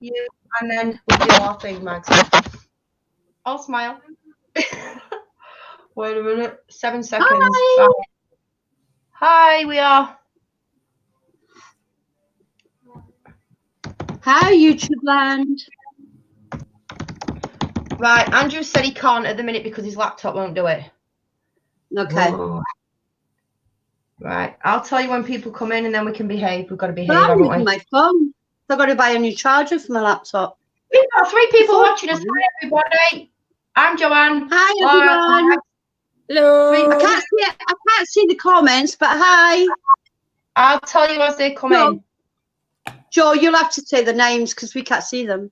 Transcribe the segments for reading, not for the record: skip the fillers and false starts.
you, and then we'll do our thing, Max. I'll smile. Wait a minute. 7 seconds. Hi. Bye. Hi, we are. Hi, YouTube land. Right, Andrew said he can't at the minute because his laptop won't do it. Okay. Whoa. Right, I'll tell you when people come in and then we can behave. We've got to behave, Well, I'm haven't using we? my phone. I've got to buy a new charger for my laptop. We've got 3 people Before- watching us. Hi, everybody. I'm Joanne. Hi, Laura. everyone. Hello. I can't see the comments, but hi. I'll tell you as they come in. Joe, you'll have to say the names because we can't see them.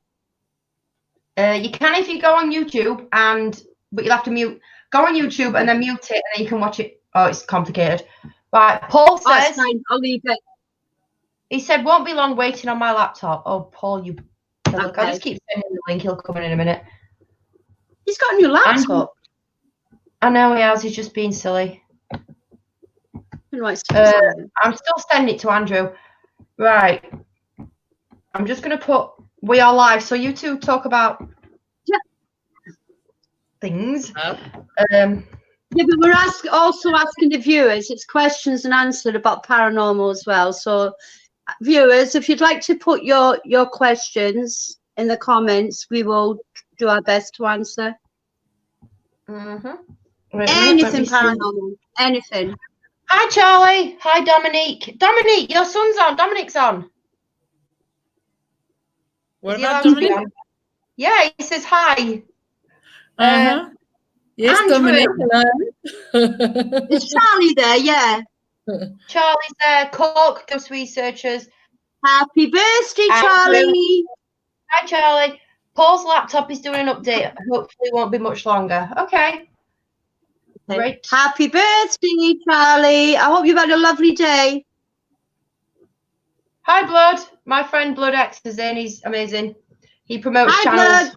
You can if you go on YouTube, but you'll have to mute. Go on YouTube and then mute it, and then you can watch it. Oh, it's complicated. Right, Paul Oh, it's says, fine. I'll leave it. he said, won't be long waiting on my laptop. Oh, Paul, you. Look, Okay. I'll just keep sending the link. He'll come in a minute. He's got a new laptop. I know he has. He's just being silly. Right, I'm still sending it to Andrew. Right. I'm just going to put, we are live. So you two talk about things. Yeah, but we're also asking the viewers. It's questions and answered about paranormal as well. So, viewers, if you'd like to put your questions in the comments, we will do our best to answer. Anything paranormal, anything. Hi, Charlie. Hi, Dominique. Dominique, your son's on. Dominique's on. What about Dominic? Yeah, he says hi. Yes, Andrew. Dominic. Is Charlie there? Yeah. Charlie's there. Cork, Ghost Researchers. Happy birthday, Charlie. Hi, Charlie. Paul's laptop is doing an update. Hopefully, it won't be much longer. Okay. Great. Happy birthday, Charlie. I hope you've had a lovely day. Hi, Blood. My friend Blood X is in. He's amazing. He promotes channels. Blood.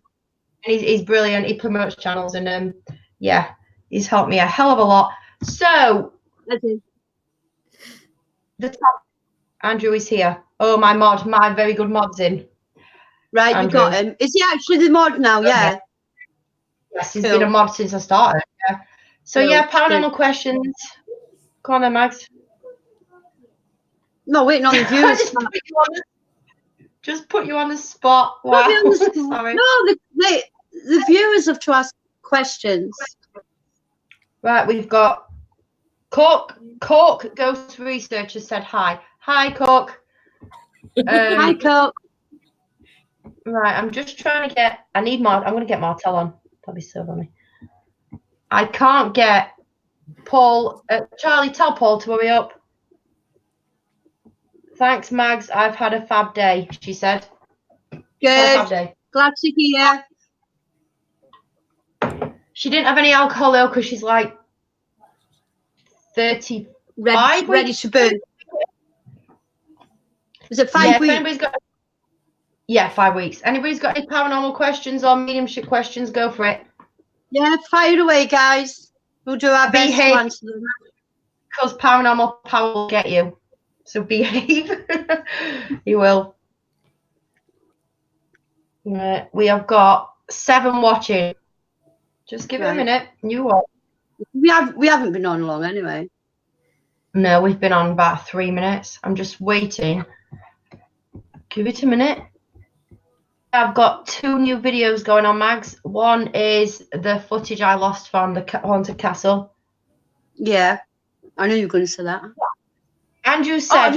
And he's brilliant. He promotes channels and yeah, he's helped me a hell of a lot. So the top Andrew is here. Oh, my very good mod's in. Right, Andrew. You got him. Is he actually the mod now? Yeah. Yes, he's been a mod since I started. Yeah. So yeah, paranormal questions. Come on then, Max. No, waiting on the viewers. Just put you on the spot. Wow. Sorry. No, the viewers have to ask questions. Right, we've got Cork Ghost Researcher said hi. Hi, Cork. Hi, Cork. Right, I'm just trying to get. I'm going to get Martel on. That'll be so funny. I can't get Paul. Charlie, tell Paul to hurry up. Thanks, Mags. I've had a fab day, she said. Good. Glad to hear. She didn't have any alcohol though, because she's like 35. Ready to burn. Was it 5 weeks? Yeah, 5 weeks. Anybody's got any paranormal questions or mediumship questions, go for it. Yeah, fire away, guys. We'll do our best to answer them. Because paranormal power will get you. So behave. You will. We have got 7 watching. Just give it a minute. You what? We haven't been on long anyway. No, we've been on about 3 minutes. I'm just waiting. Give it a minute. I've got 2 new videos going on, Mags. One is the footage I lost from the Haunted Castle. Yeah, I knew you were going to say that. Andrew said,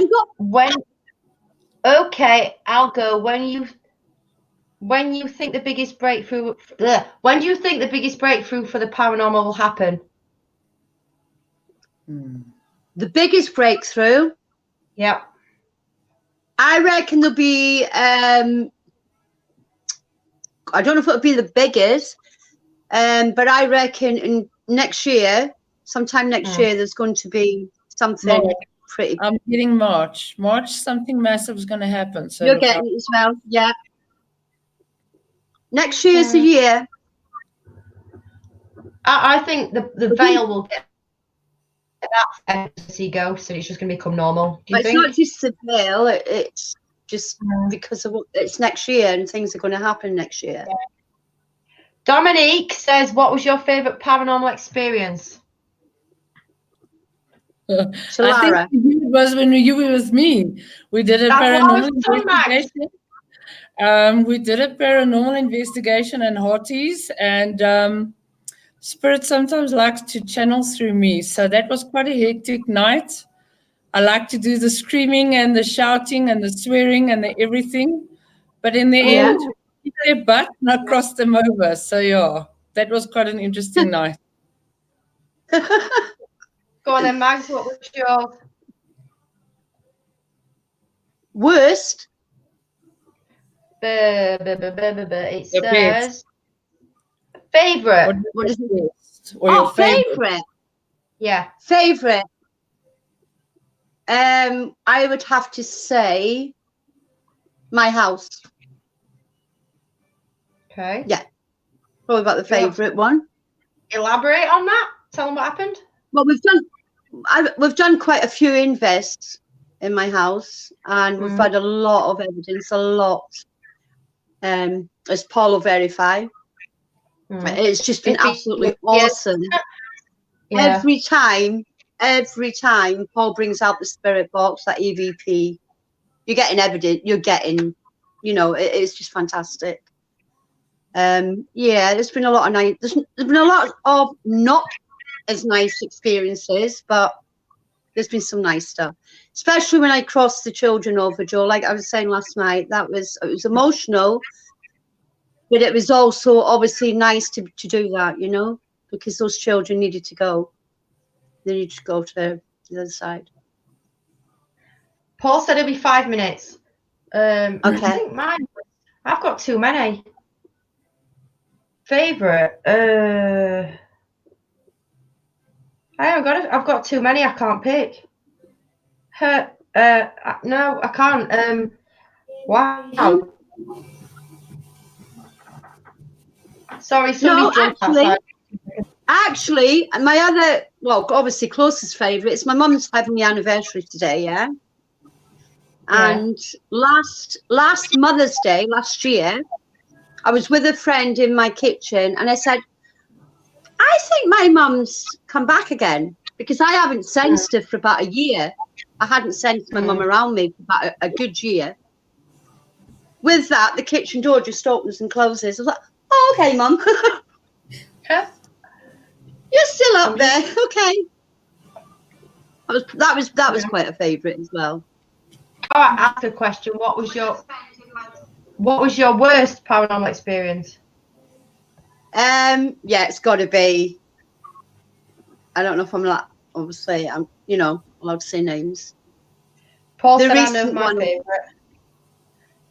okay, I'll go. When you think the biggest breakthrough, when do you think the biggest breakthrough for the paranormal will happen? The biggest breakthrough? Yeah. I reckon there'll be, I don't know if it'll be the biggest, but I reckon in next year, sometime next year, there's going to be something pretty. I'm getting March. March, something massive is going to happen. So you're getting it as well, yeah. Next year's the year. I think the veil will get that see ghosts and it's just going to become normal. Do you think? It's not just the veil, it's just because of what it's next year and things are going to happen next year. Dominique says, what was your favourite paranormal experience? So I Lara, think it was when you were with me. We did a That's what I paranormal was talking about. investigation. We did a paranormal investigation in Hotties, and spirit sometimes likes to channel through me. So that was quite a hectic night. I like to do the screaming and the shouting and the swearing and the everything. But in the Yeah. end, we hit their butt and I crossed them over. So yeah, that was quite an interesting night. Go on then, Mags. What was yours? worst. It The says favourite. What is it? Best or your favorite? Favorite. Yeah. Favorite. I would have to say my house. Okay. Yeah. Probably about the Yeah. favorite one. Elaborate on that. Tell them what happened. Well, we've done quite a few invests in my house, and we've had a lot of evidence, a lot. As Paul will verify, it's just been absolutely awesome. Yeah. Every time Paul brings out the spirit box, that EVP, you're getting evidence. You're getting, it's just fantastic. There's been a lot of nice. There's been a lot of not as nice experiences, but there's been some nice stuff, especially when I crossed the children over, Joe. Like I was saying last night, it was emotional, but it was also obviously nice to do that, because those children needed to go. They needed to go to the other side. Paul said it'll be 5 minutes. Okay. I think I've got too many. Favourite. I've got too many. I can't pick. No, I can't. Wow. Sorry, somebody's drunk Actually, my other, obviously closest favourite is my mum's having the anniversary today, yeah? And last Mother's Day, last year, I was with a friend in my kitchen and I said, I think my mum's come back again because I haven't sensed her for about a year. I hadn't sensed my mum around me for about a good year. With that, the kitchen door just opens and closes. I was like, oh, okay, Mum. You're still up there. Okay. That was quite a favourite as well. Oh, I asked a question. What was your worst paranormal experience? It's got to be. I don't know if I'm obviously I'm allowed to say names. Paul said I know my favourite.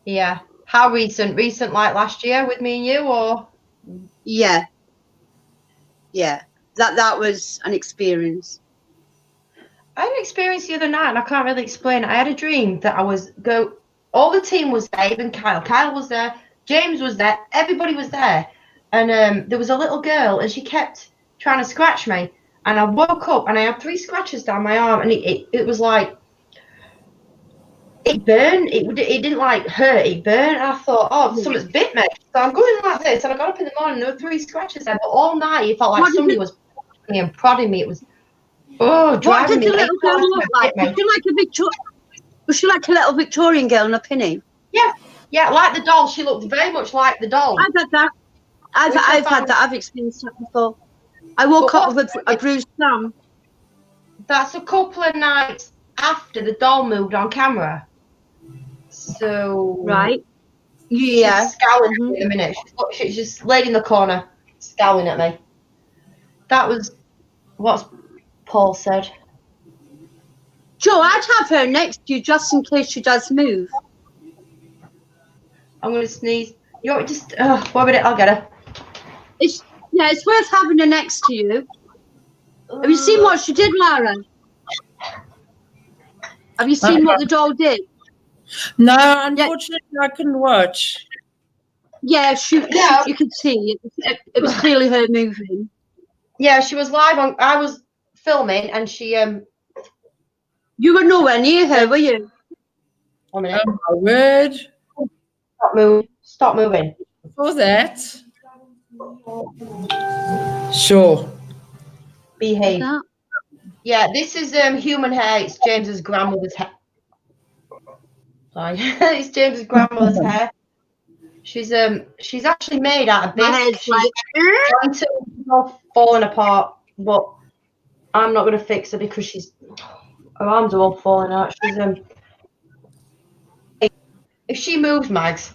Yeah. How recent? Recent, like last year with me and you, or? Yeah. That was an experience. I had an experience the other night, and I can't really explain it. I had a dream that all the team was there, even Kyle. Kyle was there, James was there, everybody was there. And there was a little girl, and she kept trying to scratch me. And I woke up, and I had 3 scratches down my arm, and it was like, it burned. It didn't like hurt, it burned. And I thought, oh, something's bit me. So I'm going like this, and I got up in the morning, and there were 3 scratches there. But all night, it felt like somebody was pushing me and prodding me. It was, driving me. What did the little girl look like? Was she like a little Victorian girl in a pinny? Yeah, like the doll. She looked very much like the doll. I've had that. I've had that. I've experienced that before. I woke up with a bruised thumb. That's a couple of nights after the doll moved on camera. So right, yeah. She's scowling at me in a minute. She's just laid in the corner, scowling at me. That was what Paul said. Joe, I'd have her next to you just in case she does move. I'm going to sneeze. You want me to one minute, I'll get her. It's worth having her next to you. Have you seen what she did, Lara? Have you seen what the doll did? No, unfortunately, I couldn't watch. Yeah, you could see it was clearly her moving. Yeah, she was live on. I was filming, and she You were nowhere near her, were you? 1 minute. My word. Stop moving. Stop moving. For that. Sure. Behave. That? Yeah, this is human hair. It's James's grandmother's hair. Sorry, it's James's grandmother's hair. She's actually made out of My bisque. head's like, Trying to falling apart, but I'm not gonna fix her because her arms are all falling out. She's if she moves, Mags,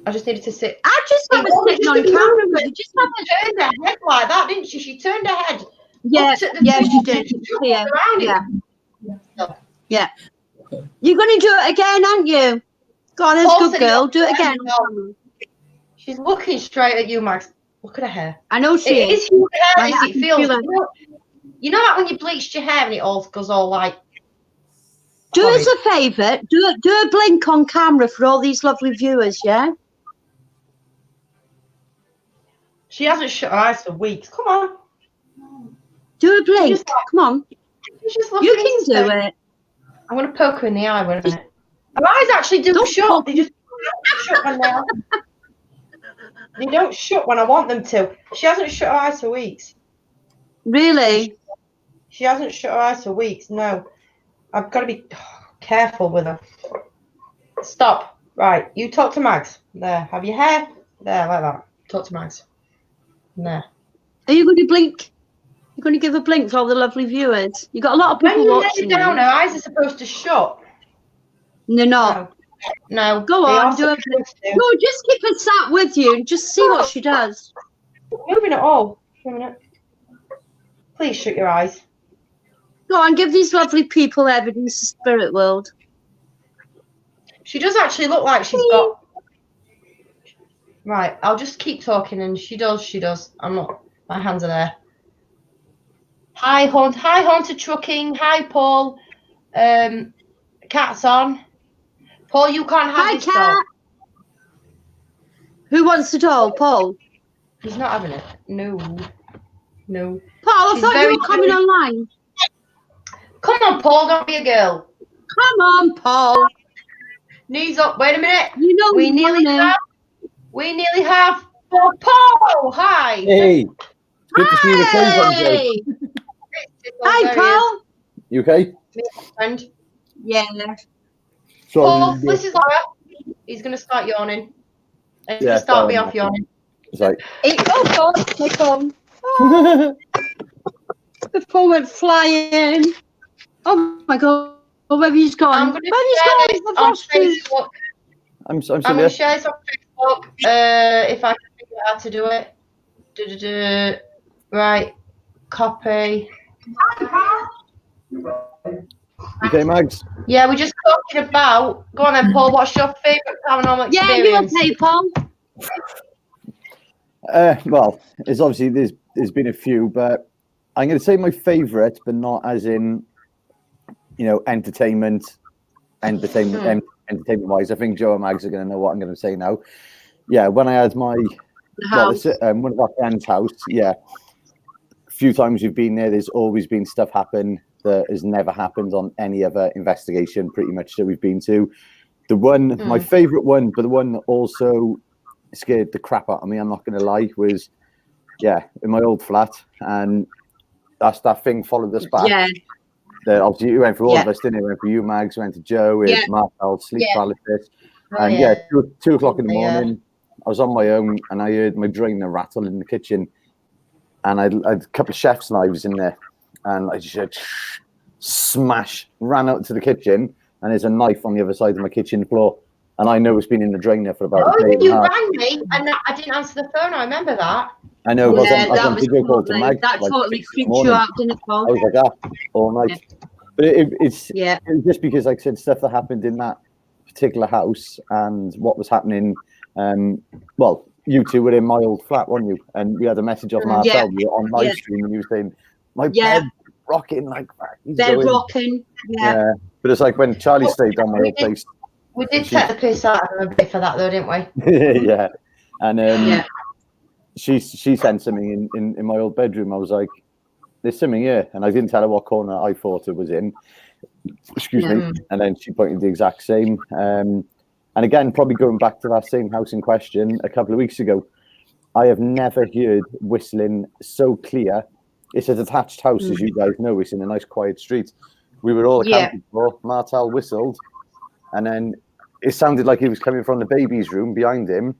I just needed to sit. I just have a sitting on camera. But you just have a, turned her head like that, didn't she? She turned her head. yeah, up to the yeah, she top did. and It's jumped clear. around it. Yeah, yeah. You're going to do it again, aren't you? Go on, that's a good girl. Do it again. She's looking straight at you, Mags. Look at her hair. I know she It is. is human hair I as it can feels. feel it. You know, like when you bleached your hair and it all goes all like. Do horrid. us a favour. Do a blink on camera for all these lovely viewers, yeah? She hasn't shut her eyes for weeks. Come on. Do a blink. just- Come on. She's just looking You can into do space. it. I'm going to poke her in the eye. Wait a minute. Her eyes actually do Don't shut. poke They just shut when they don't shut when I want them to. She hasn't shut her eyes for weeks. Really? She hasn't shut her eyes for weeks. No. I've got to be careful with her. Stop. Right. You talk to Mags. There. Have your hair. There, like that. Talk to Mags. There. Are you going to blink? You're going to give a blink for all the lovely viewers? You got a lot of When people you lay watching. down, her eyes are supposed to shut. They're not. No. Go they on, are do it. supposed to. No, just keep her sat with you and just see what she does. Moving at all. Wait a minute. Please shut your eyes. Go on, give these lovely people evidence of spirit world. She does actually look like she's got. Right, I'll just keep talking, and she does. I'm not. My hands are there. Hi, Haunted Trucking. Hi, Paul. Cat's on. Paul, you can't have Hi, this Cat. doll. Who wants the doll? Paul? He's not having it. No. Paul, I She's thought you very were coming good. online. Come on, Paul. Don't be a girl. Come on, Paul. Knees up. Wait a minute. You know We you nearly wanna. have. Oh, Paul. Hi. Hey, good to see you face on, Joe. Hey! Oh, Hi, there he is. Paul. You okay? Friend. Yeah. Paul, Sorry. this is Laura. He's going to start yawning. And he's Yeah, going to start me fair off yawning. It's like, Oh, God. My phone. The phone went flying. Oh, my God. Oh, where he's gone. I'm going to Where he's share gone? this I've on lost you. Facebook. I'm I'm still going here. to share this on Facebook if I can figure out how to do it. Right. Copy. Okay, Mags? Yeah, we're just talking about. Go on then, Paul. What's your favourite paranormal Yeah, you experience? okay, Paul? Well, it's obviously there's been a few, but I'm going to say my favourite, but not as in, entertainment wise. I think Joe and Mags are going to know what I'm going to say now. Yeah, when I had my one of our friends' house, yeah, a few times we've been there. There's always been stuff happen that has never happened on any other investigation, pretty much, that we've been to. The one, my favourite one, but the one that also scared the crap out of me, I'm not going to lie, was, in my old flat, and that thing followed us back. Yeah. Obviously, you went for all of us, didn't it? Went for you, Mags, went to Joe, Marcel, sleep paralysis. And 2 o'clock in the morning, I was on my own, and I heard my drainer rattle in the kitchen, and I had a couple of chef's knives in there, and I just ran out to the kitchen, and there's a knife on the other side of my kitchen floor, and I know it's been in the drainer for about a day and a You half. rang me and I didn't answer the phone. I remember that. I know, I Yeah, was on video call to Mags. that like, totally 6 freaked morning. you out, didn't it, Paul? I was like that all night. But it's just because, like I said, stuff that happened in that particular house and what was happening. Well, you two were in my old flat, weren't you? And we had a message off Marcel. We were on live stream, and you were saying, "My bed rocking like that." Bed rocking. Yeah. But it's like when Charlie stayed on my old place. We did take the piss out of him a bit for that, though, didn't we? Yeah, and she sent something in my old bedroom. I was like, "There's something here," and I didn't tell her what corner I thought it was in. Excuse me. Mm. And then she pointed the exact same. And again, probably going back to that same house in question a couple of weeks ago, I have never heard whistling so clear. It's a detached house, as you guys know. It's in a nice quiet street. We were all accounted for. Martel whistled, and then it sounded like he was coming from the baby's room behind him.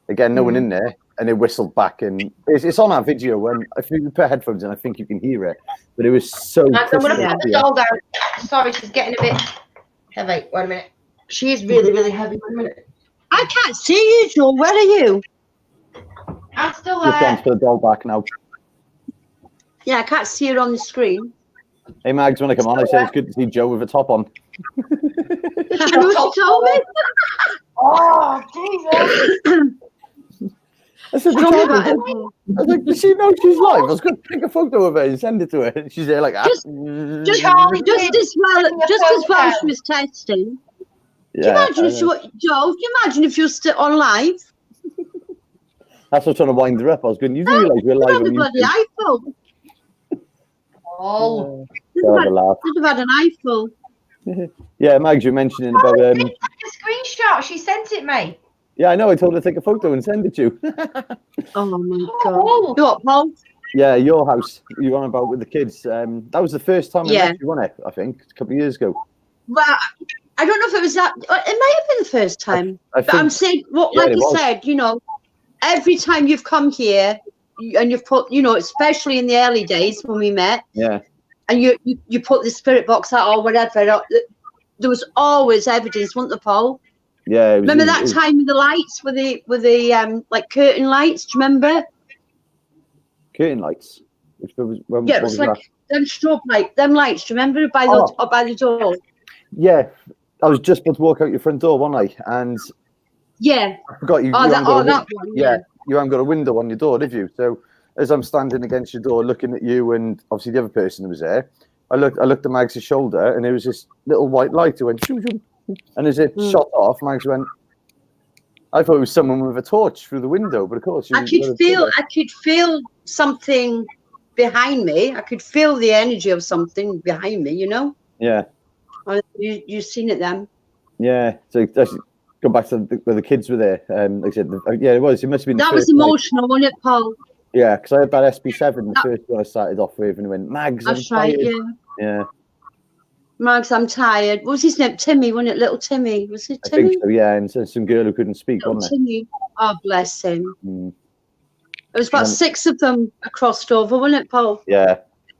Again, no one in there, and it whistled back. And it's on our video. And if you put headphones in, I think you can hear it. But it was so. I'm going to crystal put the clear. doll down. Sorry, she's getting a bit heavy. Wait a minute. She is really, really heavy. Wait a minute. I can't see you, Joe. Where are you? I'm still Just on there. to the doll back now. Yeah, I can't see her on the screen. Hey, Mags, when I come on, I say it's good to see Joe with a top on. I know what you told me. Oh, Jesus. I said, Tell me about I it. was like, does she know she's live? I was going to take a photo of her and send it to her. And she's there like, Just Charlie, Just as well photo. she was testing. yeah, Do you imagine if Joe, do you imagine if you're still on live? that's what I'm trying to wind her up. I was going, you do realise we're You'd live have a on bloody YouTube? iPhone. Oh. You'd Have have a laugh. had an iPhone. Yeah, Mags, you're mentioning about Take a screenshot. She sent it me. yeah, I know. I told her to take a photo and send it to you. Oh my god. Oh. You what, Paul? Yeah, your house. You on about with the kids. That was the first time I Yeah. met you, wasn't it? I think a couple of years ago. Well, I don't know if it was that. It might have been the first time. I But I'm think. saying, what, Yeah, like it you was. said, you know, every time you've come here and you've put, you know, especially in the early days when we met, Yeah, and you put the spirit box out or whatever, there was always evidence, wasn't there, Paul? yeah. It was, Remember it that was- time with the lights, with the like curtain lights? Do you remember? curtain lights. Which was when, Yeah, it what was was like that? them strobe light, them lights. Do you remember by the Oh. up by the door? Yeah, I was just about to walk out your front door one night, and Yeah. I forgot you. Oh, you that, haven't got a that win- one. yeah, you haven't got a window on your door, did you? So as I'm standing against your door, looking at you and obviously the other person who was there, I looked at Mags' shoulder, and there was this little white light who went shoo, shoo, and as it shot off, Mags went. I thought it was someone with a torch through the window, but of course you I could feel something behind me. I could feel the energy of something behind me. You know. Yeah, You seen it then? yeah. So let's go back to where the kids were there. Like I said, yeah, it was. It must have been. The That was first night. emotional, wasn't it, Paul? Yeah, because I had that SB7, the That- first one I started off with, and went Mags. I'm That's right. tired." Yeah. Yeah, Mags, I'm tired. What was his name? Timmy, wasn't it? Little Timmy. Was it I Timmy? think so. Yeah, and so some girl who couldn't speak, Little wasn't it? Timmy. Oh, bless him. Mm, It was about Um, 6 of them crossed over, wasn't it, Paul? yeah,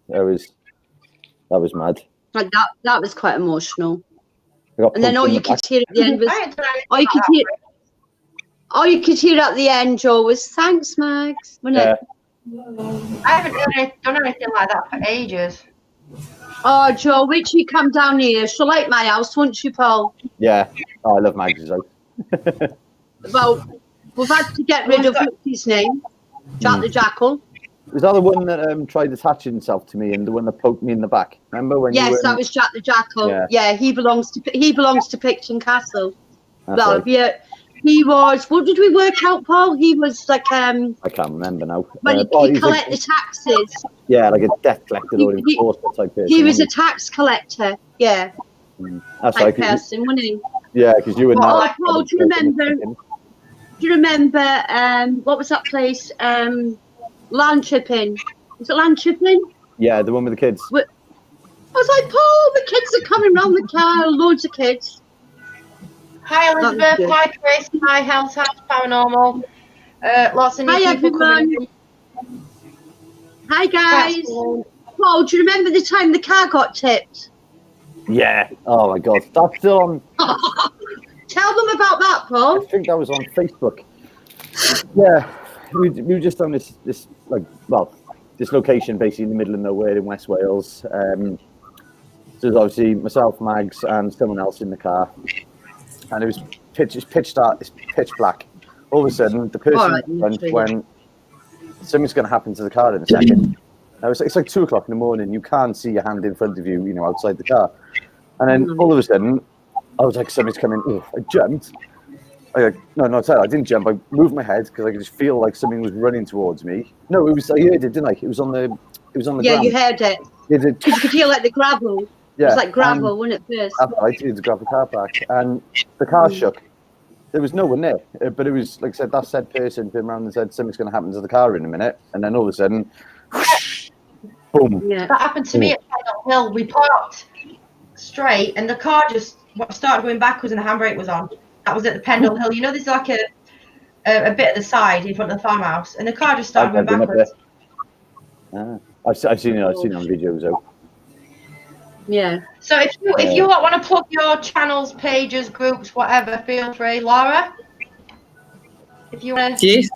that was mad. Like that was quite emotional. I got And then poked all in you the could back. hear at the end was I ain't done anything all you like could that. hear all you could hear at the end, Joe, was thanks, Mags. Wasn't Yeah, it? I haven't done anything like that for ages. Oh, Joe, wait till you come down here. She'll like my house, won't you, Paul? yeah. Oh, I love Mags' house. Well, we've had to get rid of what's his name? Jack the Jackal. Was that the one that tried attaching himself to me and the one that poked me in the back? Remember when you Yes, were that was Jack the Jackal. Yeah. Yeah, he belongs to Picton Castle. That's Well, right. yeah, he was. What did we work out, Paul? He was like I can't remember now. when Oh, he he's like- collect the taxes. yeah, like a debt collector or He- enforcer type person. He was a wasn't tax collector. Yeah, That's type right. 'Cause person, wasn't he? yeah, because you were Oh, not. Paul, do you remember? Do you remember? What was that place? Land Chipping. Was it Land Chipping? Yeah, the one with the kids. I was like, Paul, the kids are coming round the car. Loads of kids. Hi was Elizabeth, good. hi Chris, hi House Paranormal. Lots of new Hi, people coming in. Hi guys. Paul, do you remember the time the car got tipped? Yeah. Oh my God, that's still on. Tell them about that, I Paul. think that was on Facebook. Yeah, we were just on this like this location basically in the middle of nowhere in West Wales. So there's obviously myself, Mags, and someone else in the car, and it was pitch dark, it's pitch black. All of a sudden, the person Alright, in front literally. went, something's going to happen to the car in a second. Now it's like 2 o'clock in the morning. You can't see your hand in front of you, outside the car. And then all of a sudden, I was like, something's coming. Ugh. I jumped. No, sorry, I didn't jump. I moved my head because I could just feel like something was running towards me. No, I heard it, didn't I? It was on the Yeah, ground. you heard it. It did, You could hear like the gravel. It was like gravel, wasn't it, first? That's right, it's a gravel car park. And the car shook. There was no one there, but it was, like I said, that said person came around and said, something's going to happen to the car in a minute. And then all of a sudden, whoosh, boom. Yeah. That happened to me at Pendle Hill. We parked straight and the car just started going backwards and the handbrake was on. That was at the Pendle Hill. You know, there's like a bit at the side in front of the farmhouse, and the car just started going backwards. I've seen it on videos though. Yeah. So if you want to plug your channels, pages, groups, whatever, feel free, Laura. If you want to, Yes.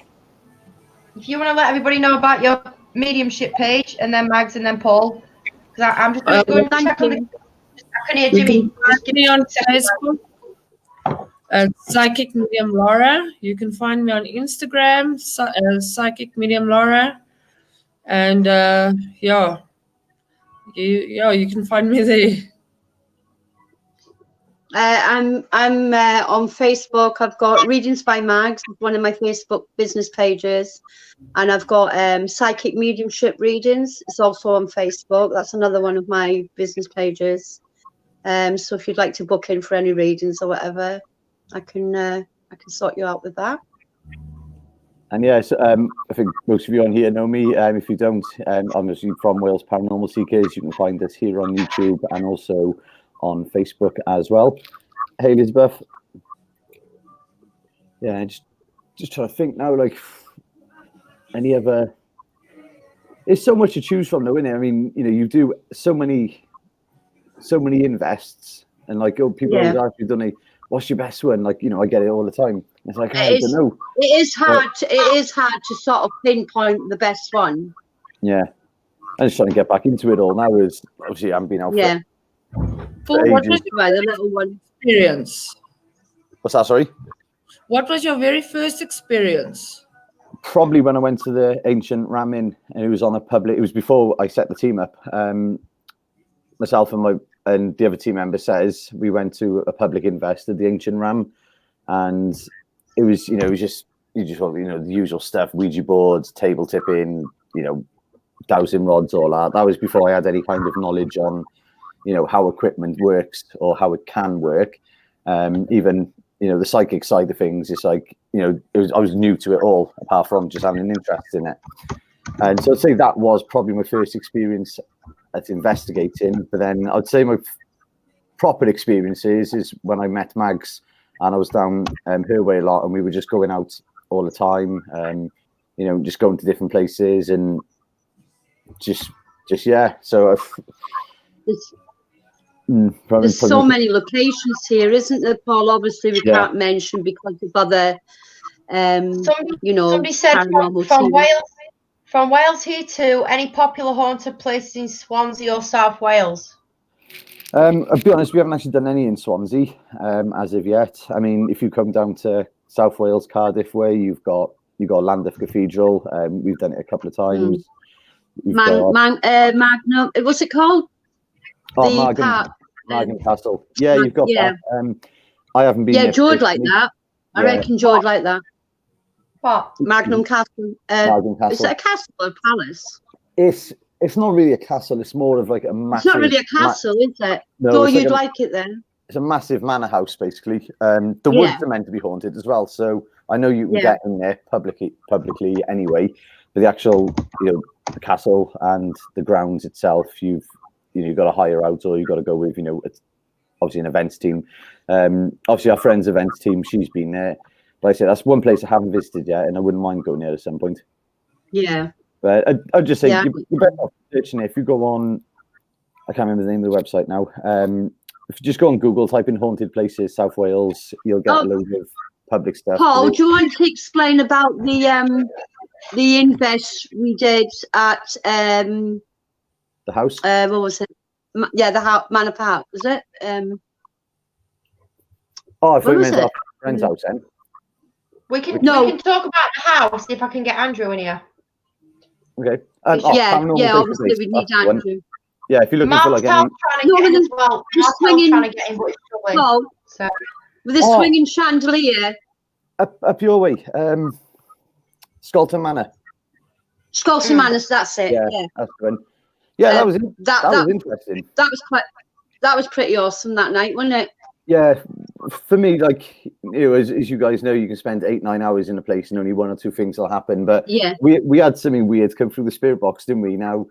if you want to let everybody know about your mediumship page, and then Mags, and then Paul, because I'm just going to check on it. I can hear You Jimmy. can find me on Facebook, Psychic Medium Laura. You can find me on Instagram, Psychic Medium Laura, and you can find me there. I'm on Facebook. I've got Readings by Mags, one of my Facebook business pages, and I've got Psychic Mediumship Readings. It's also on Facebook. That's another one of my business pages. So if you'd like to book in for any readings or whatever, I can sort you out with that. And yes, I think most of you on here know me. If you don't, obviously from Wales Paranormal Seekers, you can find us here on YouTube and also on Facebook as well. Hey, Elizabeth. Yeah, just trying to think now, like any other. There's so much to choose from, though, isn't there? I mean, you know, you do so many invests, and like people always ask you, don't they? What's your best one? Like, you know, I get it all the time. It's like I don't know. It is hard. It is hard to sort of pinpoint the best one. Yeah, I'm just trying to get back into it all now. Is obviously I haven't been out. Yeah. Paul, what was your The little one. experience? What's that? Sorry. What was your very first experience? Probably when I went to the Ancient Ram Inn, and it was on a public. It was before I set the team up. Myself and the other team member says we went to a public invest at the Ancient Ram, and it was just the usual stuff: Ouija boards, table tipping, dowsing rods, all that. That was before I had any kind of knowledge on how equipment works or how it can work. Even the psychic side of things, it's like I was new to it all, apart from just having an interest in it. And so I'd say that was probably my first experience at investigating. But then I'd say my proper experiences is when I met Mags, and I was down her way a lot, and we were just going out all the time, just going to different places and just yeah. So there's so many locations here, isn't there, Paul? Obviously, we can't mention because of other, somebody said from Wales here to any popular haunted places in Swansea or South Wales. I'll be honest, we haven't actually done any in Swansea as of yet. I mean, if you come down to South Wales, Cardiff way, you've got Llandaff Cathedral. We've done it a couple of times. Magnum. What's it called? Oh, Margam Castle. Yeah, you've got that. I haven't been. Yeah, Joe would like that. I reckon Joe would like that. What? Magnum Castle. Magnum Castle. Is it a castle or a palace? It's not really a castle. It's more of like a massive. It's not really a castle, is it? No, Joe, you'd like it then. It's a massive manor house, basically. The woods are meant to be haunted as well, so I know you can get in there publicly anyway. But the actual, the castle and the grounds itself, you've got to hire out, or you've got to go with, it's obviously an events team. Obviously, our friend's events team, she's been there. But I say that's one place I haven't visited yet, and I wouldn't mind going there at some point. Yeah. But I'd just say you're better off searching it. If you go on, I can't remember the name of the website now. If you just go on Google, type in haunted places, South Wales, you'll get a load of public stuff. Paul, do you want to explain about the invest we did at the house? What was it? Yeah, the house, Manor Park, was it? I thought you meant our friend's house then. We can talk about the house if I can get Andrew in here. Okay. Obviously we need Andrew. Yeah, if you're looking for like trying to get in as well. Trying to get in, but it's struggling. So with a swinging chandelier. Up your way, Scolton Manor. Scolton Manor, that's it. Yeah, that's the one. Yeah, that was interesting. That was pretty awesome that night, wasn't it? Yeah, for me, like, as you guys know, you can spend 8-9 hours in a place and only one or two things will happen. But Yeah. we had something weird come through the spirit box, didn't we? Now,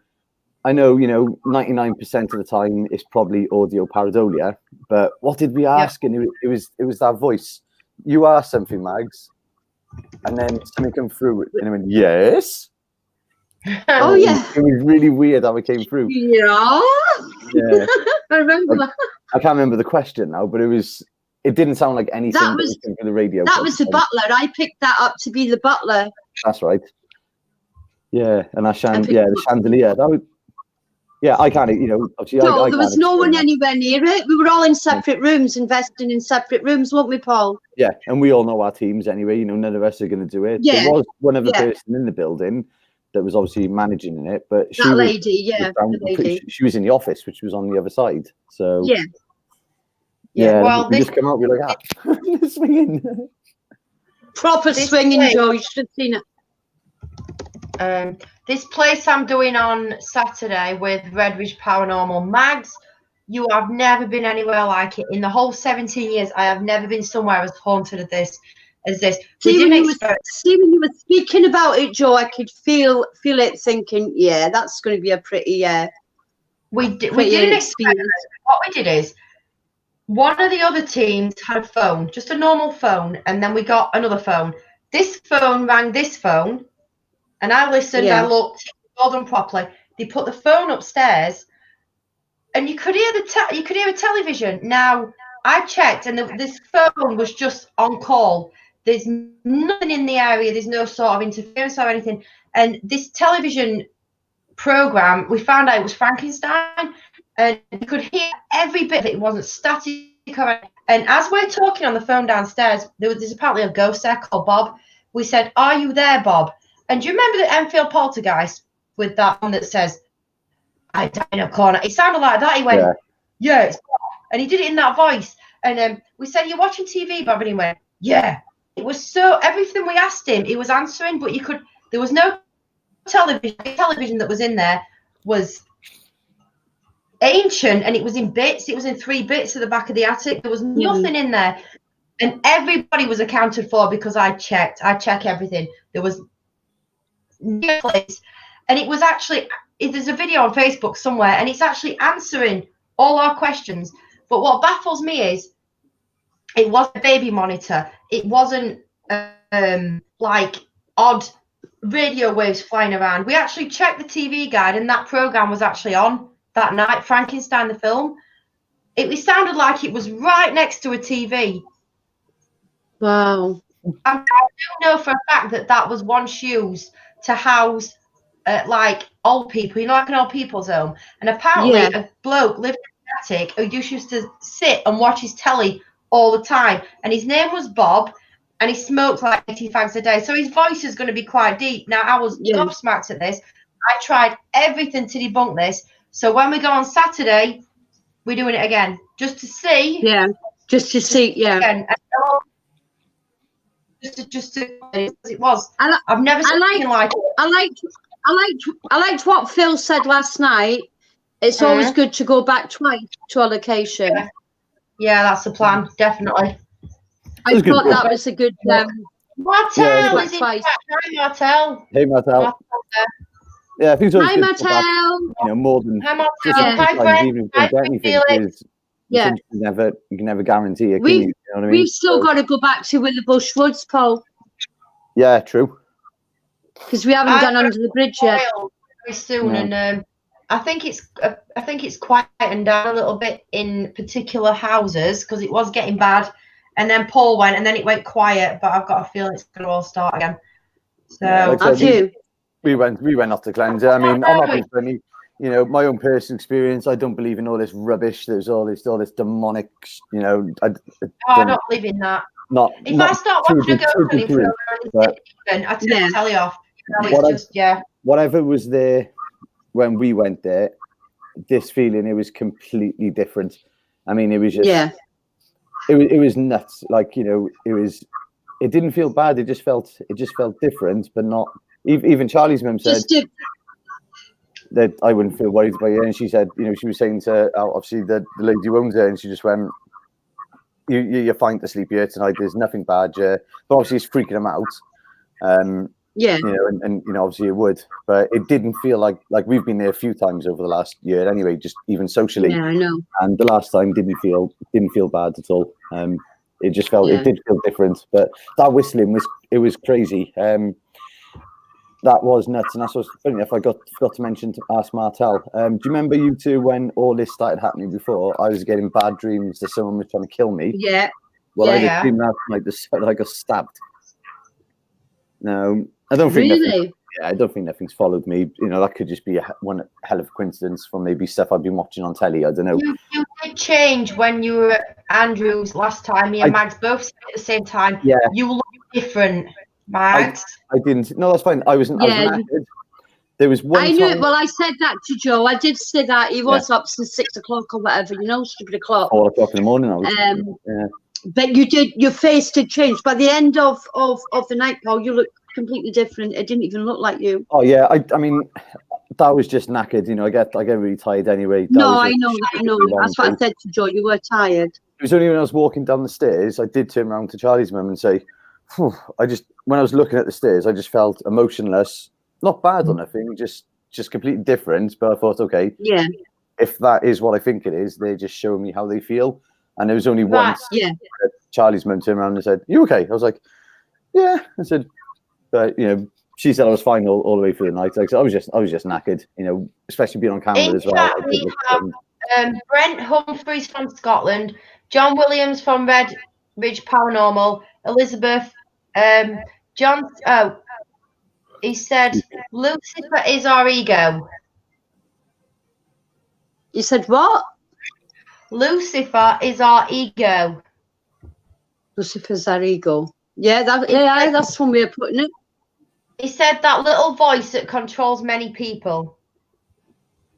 I know, 99% of the time it's probably audio pareidolia, but what did we ask? Yeah. And it was that voice. You asked something, Mags, and then something come through, and I went, yes. Oh, yeah. It was really weird how it came through. Yeah. Yeah. I remember that. I can't remember the question now, but it didn't sound like anything that was for the radio. That was the butler. I picked that up to be the butler. That's right. Yeah, and the chandelier. That was, yeah, I can't, obviously. No, there was no one anywhere near it. We were all in separate rooms, investing in separate rooms, weren't we, Paul? Yeah, and we all know our teams anyway. None of us are going to do it. Yeah. There was one other person in the building that was obviously managing in it, but she was in the office, which was on the other side. So yeah. Well, we just come out, we're like, swinging, proper swinging, Joe. You should have seen it. This place I'm doing on Saturday with Redbridge Paranormal, Mags, you have never been anywhere like it. In the whole 17 years, I have never been somewhere as haunted as this. See, when you were speaking about it, Joe, I could feel it, thinking, yeah, that's going to be a pretty we didn't expect it. What we did is, one of the other teams had a phone, just a normal phone, and then we got another phone. This phone rang this phone, and I listened, I looked, all done properly. They put the phone upstairs, and you could hear a television. Now, I checked, and this phone was just on call. There's nothing in the area. There's no sort of interference or anything. And this television program, we found out it was Frankenstein, and you could hear every bit of it. It wasn't static. And as we're talking on the phone downstairs, there's apparently a ghost there called Bob. We said, "Are you there, Bob?" And do you remember the Enfield poltergeist with that one that says, "I died in a corner"? It sounded like that. He went, "Yeah, it's Bob." And he did it in that voice. And we said, "You're watching TV, Bob?" And he went, "Yeah." It was so, everything we asked him, he was answering, but there was no television. The television that was in there was ancient, and it was in bits. It was in 3 bits at the back of the attic. There was nothing in there. And everybody was accounted for because I check everything. There was no place. And it was actually, there's a video on Facebook somewhere, and it's actually answering all our questions. But what baffles me is, it was a baby monitor. It wasn't like odd radio waves flying around. We actually checked the TV guide, and that program was actually on that night, Frankenstein the film. It sounded like it was right next to a TV. Wow. I do know for a fact that was once used to house like old people, like an old people's home. And apparently a bloke lived in the attic who used to sit and watch his telly all the time, and his name was Bob, and he smoked like 80 fags a day, so his voice is going to be quite deep. Now, I was gobsmacked at this. I tried everything to debunk this, so when we go on Saturday, we're doing it again, just to see. Again. Just to it was. I've never seen anything like it. I liked what Phil said last night. It's always good to go back twice to a location. Yeah, that's the plan, definitely. I thought that was a good. Martel is in fact. Hi, Martel. Hey, Martel. Yeah, I think it's hi, Martel. More than. Hi, Martel. Hi, friend. You can never guarantee it. We've still got to go back to Witherbush Woods, Paul. Yeah, true. Because we haven't gone under the bridge yet. Very soon, and I think it's quieting down a little bit in particular houses because it was getting bad, and then Paul went, and then it went quiet. But I've got a feeling it's going to all start again. So we went off the cleanser. I mean, I'm not being funny. My own personal experience. I don't believe in all this rubbish. There's all this demonic. I don't believe in that. If I start watching a ghost hunting program, I take the telly off. Whatever was there when we went there, this feeling, it was completely different. I mean, it was just it was nuts. Like, it didn't feel bad. It just felt different, but not even Charlie's mum said that I wouldn't feel worried about it. And she said, you know, she was saying to obviously the lady who owns it, and she just went, "You're fine to sleep here tonight. There's nothing bad." But obviously, it's freaking them out. Yeah. You know, and you know, obviously it would, but it didn't feel like we've been there a few times over the last year anyway, just even socially. Yeah, I know. And the last time didn't feel bad at all. It just felt it did feel different. But that whistling was crazy. That was nuts, and that's what's funny enough. I forgot to ask Martel. Do you remember you two when all this started happening before? I was getting bad dreams that someone was trying to kill me. Yeah. Well, I Yeah. had a dream last night that I got stabbed. No, I don't think Really? I don't think nothing's followed me. You know, that could just be one hell of a coincidence from maybe stuff I've been watching on telly. I don't know. You did change when you were at Andrews last time. Me and Mags both said at the same time. Yeah. You look different, Mags. I didn't. No, that's fine. I was knackered. There was one. I knew it. time- Well, I said that to Joe. I did say that. He was up since 6 o'clock or whatever, you know, stupid o'clock. 4 o'clock in the morning. I was. Yeah. But your face did change. By the end of the night, Paul, you look completely different. It didn't even look like you. Oh yeah. I mean, that was just knackered. You know, I get really tired anyway. That No, was I a know. long That's what I day. said to Joe. You were tired. It was only when I was walking down the stairs, I did turn around to Charlie's mum and say, "Phew," when I was looking at the stairs, I just felt emotionless. Not bad or nothing, just completely different. But I thought, okay, Yeah. if that is what I think it is, they're just showing me how they feel. And there was only Right. once Yeah. that Charlie's mum turned around and said, "You okay?" I was like, "Yeah." I said, but you know, she said I was fine all the way through the night. Like, so I was just knackered. You know, especially being on camera In as well. chat, I we did look, have Brent Humphreys from Scotland, John Williams from Red Ridge Paranormal, Elizabeth, John. Oh, he said Lucifer is our ego. You said what? Lucifer is our ego. Lucifer's our ego. Yeah, that's one way of putting it. He said that little voice that controls many people.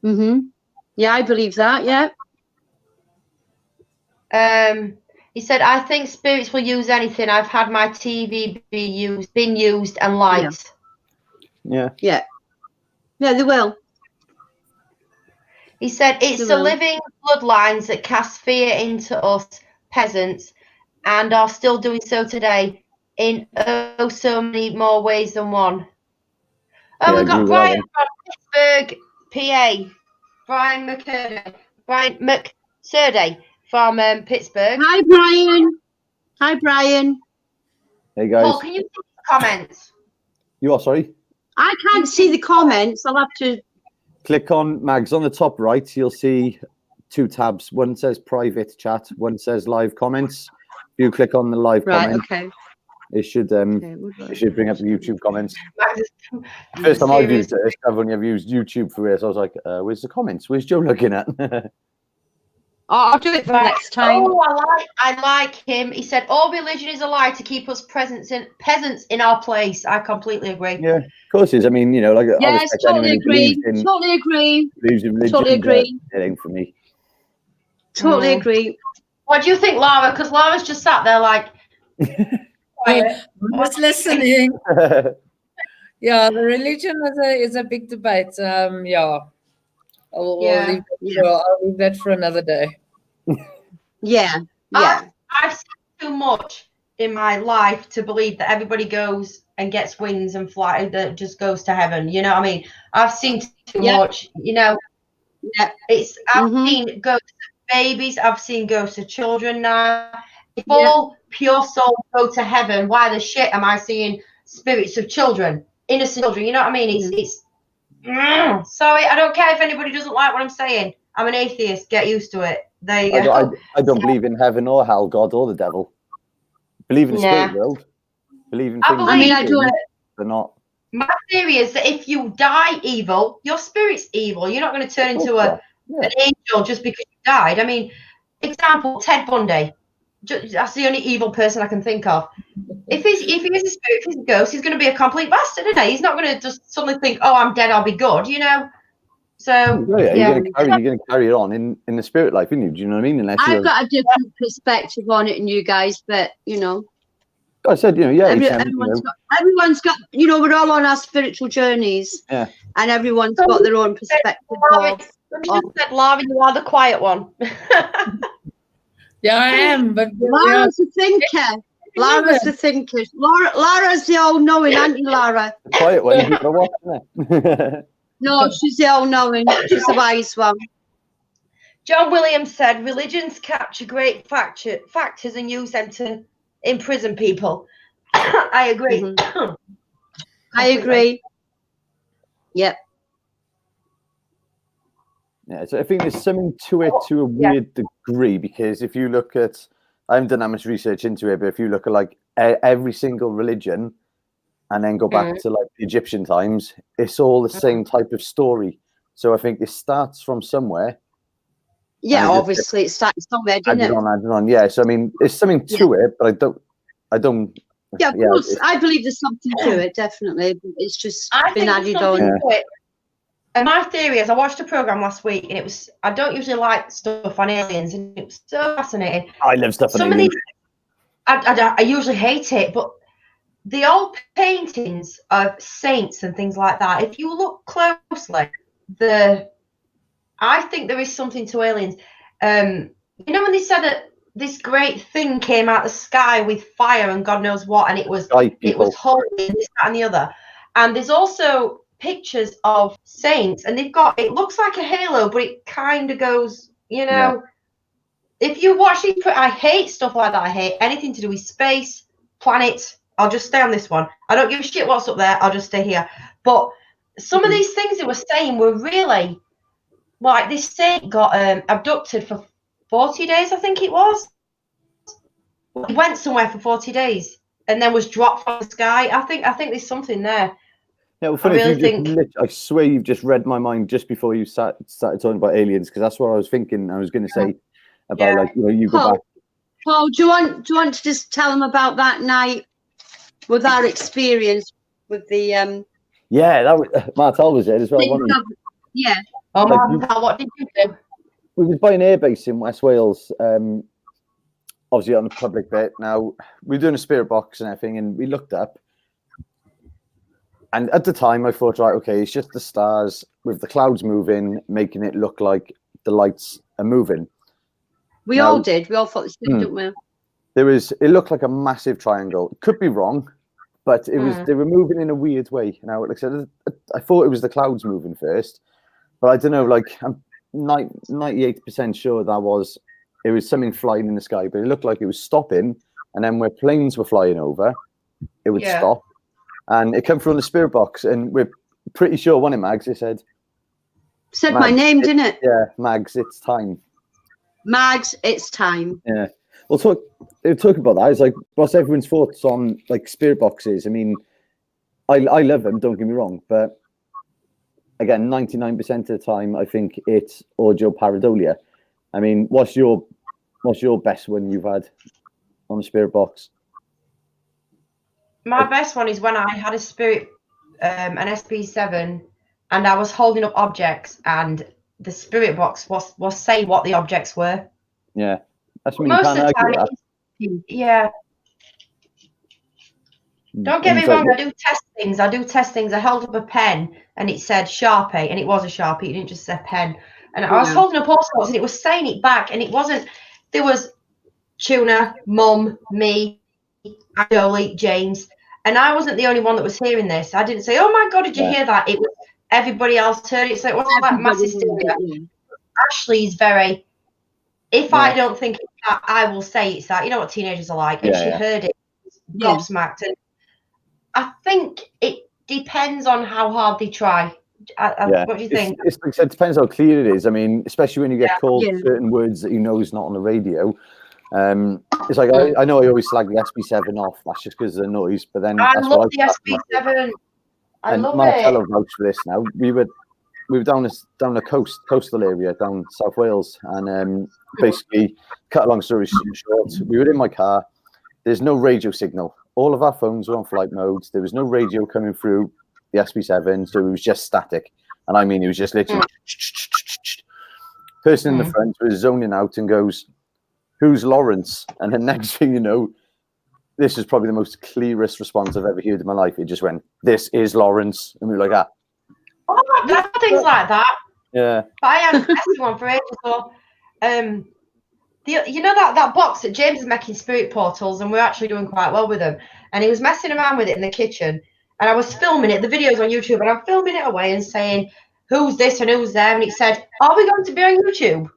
Yeah, I believe that. Yeah. He said, I think spirits will use anything. I've had my TV been used and lights. yeah. Yeah, they will. He said, it's They the will. living bloodlines that cast fear into us peasants and are still doing so today in oh so many more ways than one. Oh, Yeah, we've I agree got with Brian that from Pittsburgh, PA. Brian McSurday from Pittsburgh. Hi, Brian. Hi, Brian. Hey guys, Paul, can you see the comments? you are sorry. I can't see the comments. I'll have to. Click on Mags on the top right. You'll see 2 tabs. One says private chat. One says live comments. If you click on the live Right. comment, Okay. it should bring up the YouTube comments. Max, First time I've used serious. it, I've only ever used YouTube for this. I was like, where's the comments? Where's Joe looking at? I'll do it for next time. Oh, I like him. He said, all religion is a lie to keep us peasants in our place. I completely agree. Yeah, of course it is. I mean, you know, like I Yes, respect totally anyone who agree. believes in Totally agree. religion. Totally agree. But it ain't for me. Totally agree. What do you think, Lara? Because Lara's just sat there like, quiet. Just listening. Yeah, the religion is a big debate. Yeah. I'll leave that for another day. Yeah. Yeah. I've seen too much in my life to believe that everybody goes and gets wings and fly that just goes to heaven. You know what I mean? I've seen too much. You know, I've seen ghosts of babies. I've seen ghosts of children now. If all pure souls go to heaven, why the shit am I seeing spirits of children, innocent children? You know what I mean? It's sorry, I don't care if anybody doesn't like what I'm saying. I'm an atheist. Get used to it. There you go. I don't believe in heaven or hell, God or the devil. Believe in the spirit world. Believe in things. I do. They're not. My theory is that if you die evil, your spirit's evil. You're not going to turn into an angel just because you died. I mean, example, Ted Bundy. That's the only evil person I can think of. If he is a spirit, if he's a ghost, he's going to be a complete bastard, isn't he? He's not going to just suddenly think, "Oh, I'm dead, I'll be good," you know. So you're going to carry it on in the spirit life, isn't you? Do you know what I mean? I've got a different perspective on it than you guys, but you know. I said, you know, yeah, everyone's got, you know, we're all on our spiritual journeys. Yeah. And everyone's got their own perspective of. Said, Lara, you are the quiet one. Yeah, I am, but Lara's the thinker. Lara's the thinker. Lara's the all-knowing, aren't you, Lara? quiet one. You gotta watch, isn't it? No, she's the all-knowing. She's the wise one. John Williams said, religions capture great factors and use them to imprison people. I agree. Mm-hmm. I agree. Yep. Yeah, so I think there's something to it to a weird degree, because if you look at, I haven't done that much research into it, but if you look at like every single religion and then go back to like the Egyptian times, it's all the same type of story. So I think it starts from somewhere. Yeah, obviously it starts somewhere, doesn't it? Adding on. Yeah, so I mean, there's something to it, but I don't. Yeah, of course. I believe there's something to it, definitely. It's just been added on. And my theory is, I watched a program last week, and it was, I don't usually like stuff on aliens, and it was so fascinating. I love stuff on aliens. I usually hate it, but the old paintings of saints and things like that, if you look closely, I think there is something to aliens. You know when they said that this great thing came out of the sky with fire and God knows what, and it was holy, and this, that, and the other. And there's also pictures of saints, and they've got, it looks like a halo, but it kind of goes, you know, if you watch these, I hate stuff like that. I hate anything to do with space, planets. I'll just stay on this one. I don't give a shit what's up there. I'll just stay here. But some of these things they were saying were really, like, this saint got abducted for 40 days, I think it was. He went somewhere for 40 days and then was dropped from the sky. I think there's something there. Yeah, well, funny, I swear you've just read my mind just before you started talking about aliens, because that's what I was thinking. I was going to say about, like, you know, you go back. Paul, do you want to just tell them about that night with our experience with the Yeah, that was Martel was there as well, wasn't he? Yeah. Oh, like, Martel, what did you do? We was by an airbase in West Wales, obviously on the public bit. Now we were doing a spirit box and everything, and we looked up. And at the time, I thought, right, okay, it's just the stars with the clouds moving, making it look like the lights are moving. We all did. We all thought the same, didn't we? It looked like a massive triangle. Could be wrong, but it was. They were moving in a weird way. Now, like I said, I thought it was the clouds moving first, but I don't know. Like, I'm 98% sure it was something flying in the sky, but it looked like it was stopping, and then where planes were flying over, it would stop. And it came through on the spirit box, and we're pretty sure, wasn't it, Mags? It said Mags, my name, didn't it? Yeah, Mags, it's time. Mags, it's time. Yeah. Well, talk about that. It's like, what's everyone's thoughts on, like, spirit boxes? I mean, I love them, don't get me wrong, but again, 99% of the time, I think it's audio pareidolia. I mean, what's your best one you've had on the spirit box? My best one is when I had a spirit, an SP7, and I was holding up objects, and the spirit box was saying what the objects were. Yeah, that's when most of the time. Don't get me wrong. I do test things. I held up a pen, and it said Sharpie, and it was a Sharpie. It didn't just say pen. And I was holding up all sorts, and it was saying it back, and it wasn't. There was Tuna, Mum, me, Adoli, James. And I wasn't the only one that was hearing this. I didn't say, "Oh my God, did you hear that?" It was everybody else heard it, so it wasn't like mass hysteria. Ashley's very. If I don't think it's that, I will say it's that. You know what teenagers are like, and she heard it, gobsmacked. And I think it depends on how hard they try. What do you think? It depends how clear it is. I mean, especially when you get called certain words that you know is not on the radio. It's like I know I always slag the SB7 off. That's just because of the noise. But then I love the SB7. I love it. Martello vouched for this. Now we were down the coastal area down South Wales, and basically, cut a long story short, we were in my car. There's no radio signal. All of our phones were on flight mode. There was no radio coming through the SB7, so it was just static. And I mean, it was just literally. Person in the front was zoning out and goes, "Who's Lawrence?" And the next thing you know, this is probably the most clearest response I've ever heard in my life. It just went, "This is Lawrence," and we were like, "Ah." Oh, I've done things like that. Yeah. But I haven't tested one for ages. So, you know that box that James is making spirit portals, and we're actually doing quite well with them. And he was messing around with it in the kitchen, and I was filming it. The video's on YouTube, and I'm filming it away and saying, "Who's this and who's there?" And he said, "Are we going to be on YouTube?"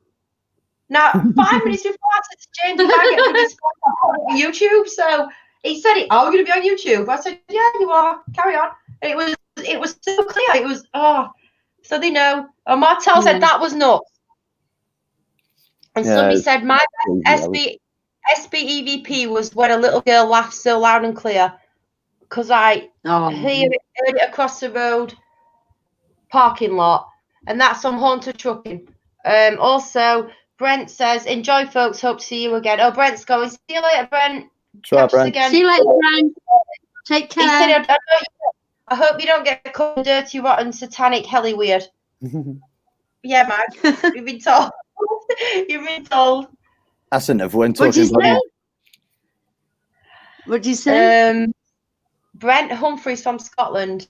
Now, 5 minutes before I said to James, "If I get this on YouTube," so he said, "Are we going to be on YouTube?" I said, "Yeah, you are. Carry on." And it was so clear. It was so they know. And Martel said that was nuts. And somebody said my SBEVP was when a little girl laughed so loud and clear because I heard it across the road parking lot, and that's on Haunted Trucking. Also, Brent says, "Enjoy, folks. Hope to see you again." Oh, Brent's going. See you later, Brent. Catch us again. See you later, Brent. Take care. He said, I hope you don't get caught in dirty, rotten, satanic, helly weird. Yeah, man. You've been told. You've been told. That's enough. We're What'd talking you about. say? What'd you say? Brent Humphreys from Scotland.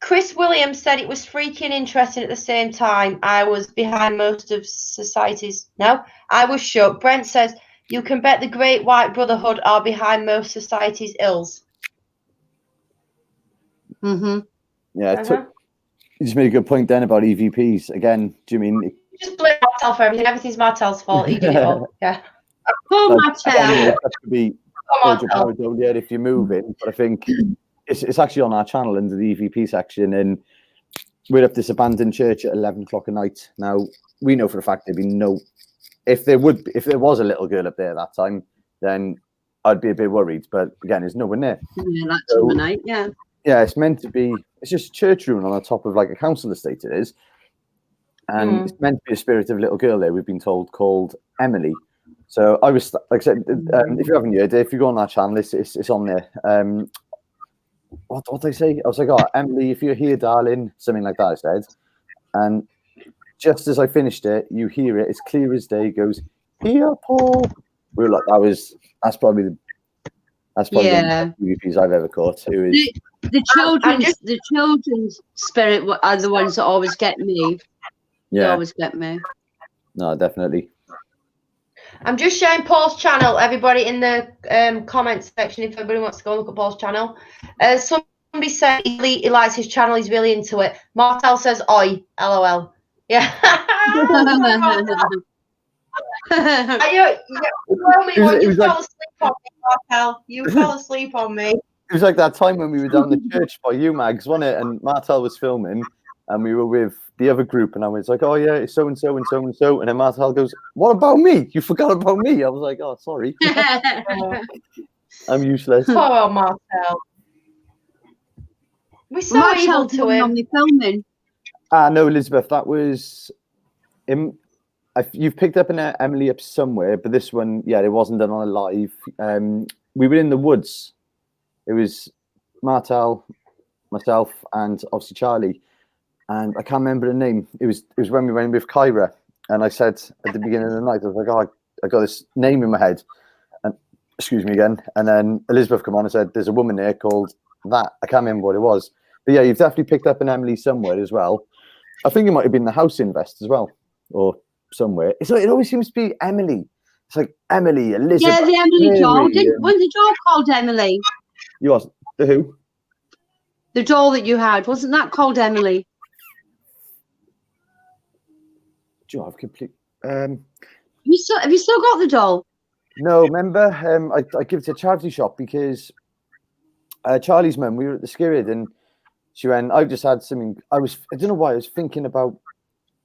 Chris Williams said it was freaking interesting at the same time. I was behind most of society's. No, I was shook. Brent says, "You can bet the Great White Brotherhood are behind most society's ills." Mm-hmm. Yeah, you just made a good point then about EVPs. Again, do you mean... You just blame Martel for everything. Everything's Martel's fault. He did it all. Yeah. Poor Martel. That could be if you're moving, but I think it's actually on our channel under the EVP section, and we're up this abandoned church at 11 o'clock at night. Now, we know for a fact there'd be no... If there was a little girl up there that time, then I'd be a bit worried. But again, there's no one there. Yeah, that time of night, yeah. Yeah, it's meant to be... It's just a church room on the top of like a council estate, it is. And it's meant to be a spirit of a little girl there, we've been told, called Emily. So I was, like I said, if you haven't heard it, if you go on that channel, it's on there. What did I say? I was like, "Oh, Emily, if you're here, darling," something like that, I said. And just as I finished it, you hear it, it's clear as day, goes, "Here, Paul." We were like, that's probably the best EVPs I've ever caught. The children's spirit are the ones that always get me. Yeah. They always get me. No, definitely. I'm just sharing Paul's channel, everybody, in the comments section if anybody wants to go look at Paul's channel. Somebody said he likes his channel, he's really into it. Martel says, "Oi, LOL." Yeah. You fell asleep on me, Martel. You fell asleep on me. It was like that time when we were down the church by you, Mags, wasn't it? And Martel was filming, and we were with the other group, and I was like, "Oh yeah, it's so and so and so and so," and then Martel goes, "What about me? You forgot about me." I was like, "Oh, sorry." I'm useless. Poor Martel. We're so evil to him. Filming. No, Elizabeth, that was you've picked up an Emily up somewhere, but this one, yeah, it wasn't done on a live. We were in the woods. It was Martel, myself, and obviously Charlie. And I can't remember the name. It was when we went with Kyra, and I said at the beginning of the night, I was like, "Oh, I got this name in my head." And excuse me again. And then Elizabeth come on and said, "There's a woman there called that." I can't remember what it was, but yeah, you've definitely picked up an Emily somewhere as well. I think it might have been the House Invest as well, or somewhere. It always seems to be Emily. It's like Emily, Elizabeth. Yeah, the Emily doll. Wasn't the doll called Emily? You was the who? The doll that you had, wasn't that called Emily? Do you have complete? Have you still got the doll? No, remember, I give it to a charity shop because Charlie's mum, we were at the Skirrid, and she went, "I've just had something." I don't know why, I was thinking about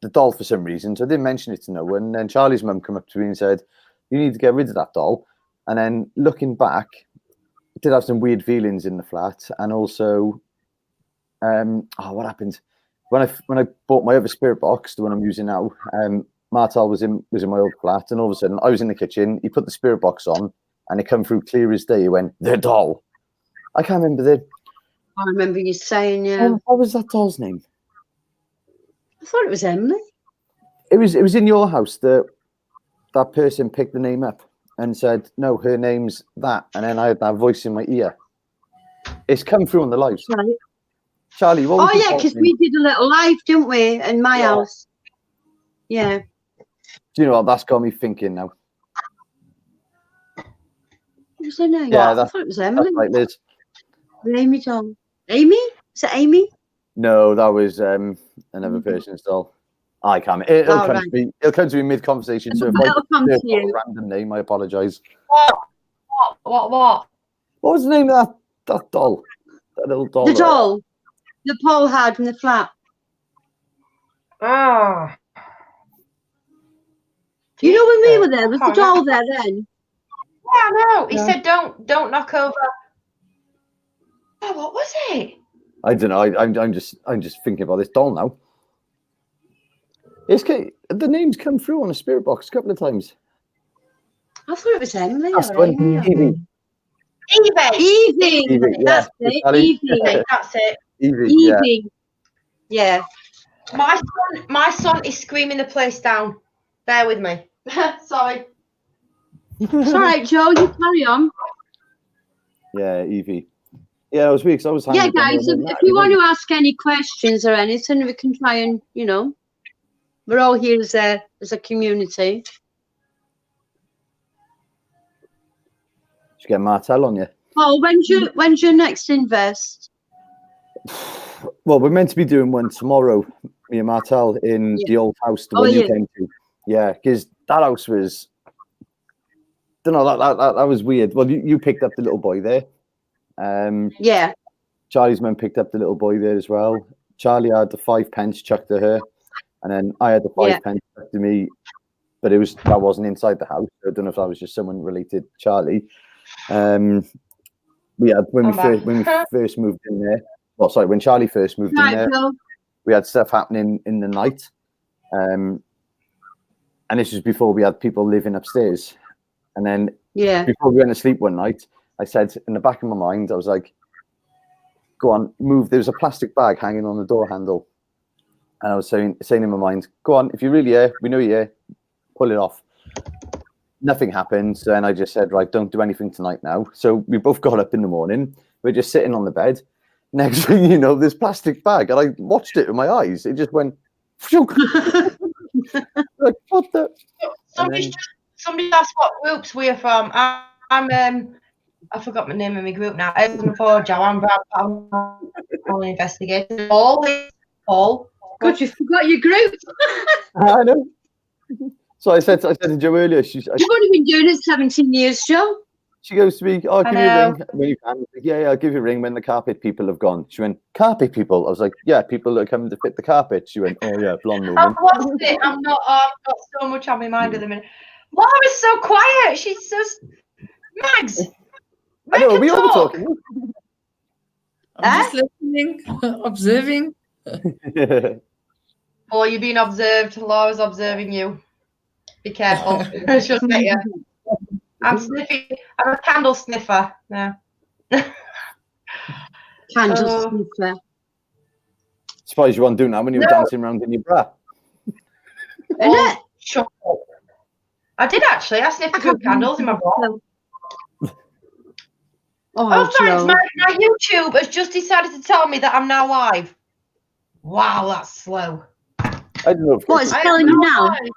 the doll for some reason, so I didn't mention it to no one. And then Charlie's mum came up to me and said, "You need to get rid of that doll." And then looking back, I did have some weird feelings in the flat, and also, what happened? When I bought my other spirit box, the one I'm using now, Martel was in my old flat, and all of a sudden I was in the kitchen. He put the spirit box on, and it come through clear as day. He went, "The doll." I can't remember I remember you saying, yeah. What was that doll's name? I thought it was Emily. It was in your house that person picked the name up. and said, no, her name's that. And then I had that voice in my ear. It's come through on the live. Right. Charlie, what was Oh your yeah, dog's because name? we did a little live, didn't we, in my Yeah. house? Yeah. Do you know what? That's got me thinking now. What was her name? Yeah, I that's- thought it was Emily. That's right, Liz. Amy doll. Amy? Is it Amy? No, that was another person's doll. I can't. It'll Oh, come right. to me. It'll come to me mid-conversation. So if I It'll come say to you. a random name, I apologise. What? What was the name of that doll? That little doll. The doll that Paul had in the flat. Ah. You know when we were there, was the Can't doll there then? Yeah, no. He Yeah. said, "Don't knock over." Oh, what was it? I don't know. I'm just thinking about this doll now. The name's come through on a spirit box a couple of times. I thought it was Emily That's or when Amy. Evie. Evie. Evie. Yeah, That's it. Sally. Evie. That's it. Evie. Yeah. Evie. Yeah. My son is screaming the place down. Bear with me. Sorry. It's all right, Joe. You carry on. Yeah, Evie. Yeah, it was weird 'cause I was Yeah, hanging down guys, there if and that, you want to ask any questions or anything, we can try and, we're all here as a community. Should get Martel on you. Oh, when's your next invest? Well, we're meant to be doing one tomorrow, me and Martel, in the old house, the Oh, one you yeah. came to. Yeah, because that house was, don't know, that was weird. Well, you picked up the little boy there. Yeah. Charlie's mum picked up the little boy there as well. Charlie had the 5 pence chucked to her, and then I had the 5 pence chucked to me. But that wasn't inside the house. I don't know if that was just someone related to Charlie. We had when we first moved in there. Well, sorry, when Charlie first moved in there, Joe. we had stuff happening in the night, and this was before we had people living upstairs. And then before we went to sleep one night, I said in the back of my mind, I was like, "Go on, move." There was a plastic bag hanging on the door handle, and I was saying in my mind, "Go on, if you're really here, we know you're here, pull it off." Nothing happened. So then I just said, "Right, don't do anything tonight now." So we both got up in the morning. We're just sitting on the bed. Next thing you know, this plastic bag, and I watched it with my eyes. It just went, like, what the? Somebody asked what groups we're from. I'm I forgot my name of my group now. I'm investigating. Paul. God, you forgot your group. I know. So I said to Joe earlier, You've only been doing it 17 years, Joe. she goes to me, "Oh, give me a ring when you can." I was like, yeah, I'll give you a ring when the carpet people have gone. She went, "Carpet people?" I was like, "Yeah, people that are coming to fit the carpet." She went, "Oh yeah, blonde woman." I've lost it. I've got so much on my mind at the minute. Laura's so quiet. She's just Mags. I know, we all talk. talking. I'm just listening, observing. Oh, you're being observed. Laura's observing you. Be careful. She'll get you. I'm sniffing. I'm a candle sniffer. Yeah. Candle sniffer. Surprised you weren't doing that when you were dancing around in your bra. Isn't it? Shut up. I did actually. I sniffed a few candles in my bra. Oh, thanks. Joe. My YouTube has just decided to tell me that I'm now live. Wow, that's slow. I don't know. What, it's I telling have you no now? idea.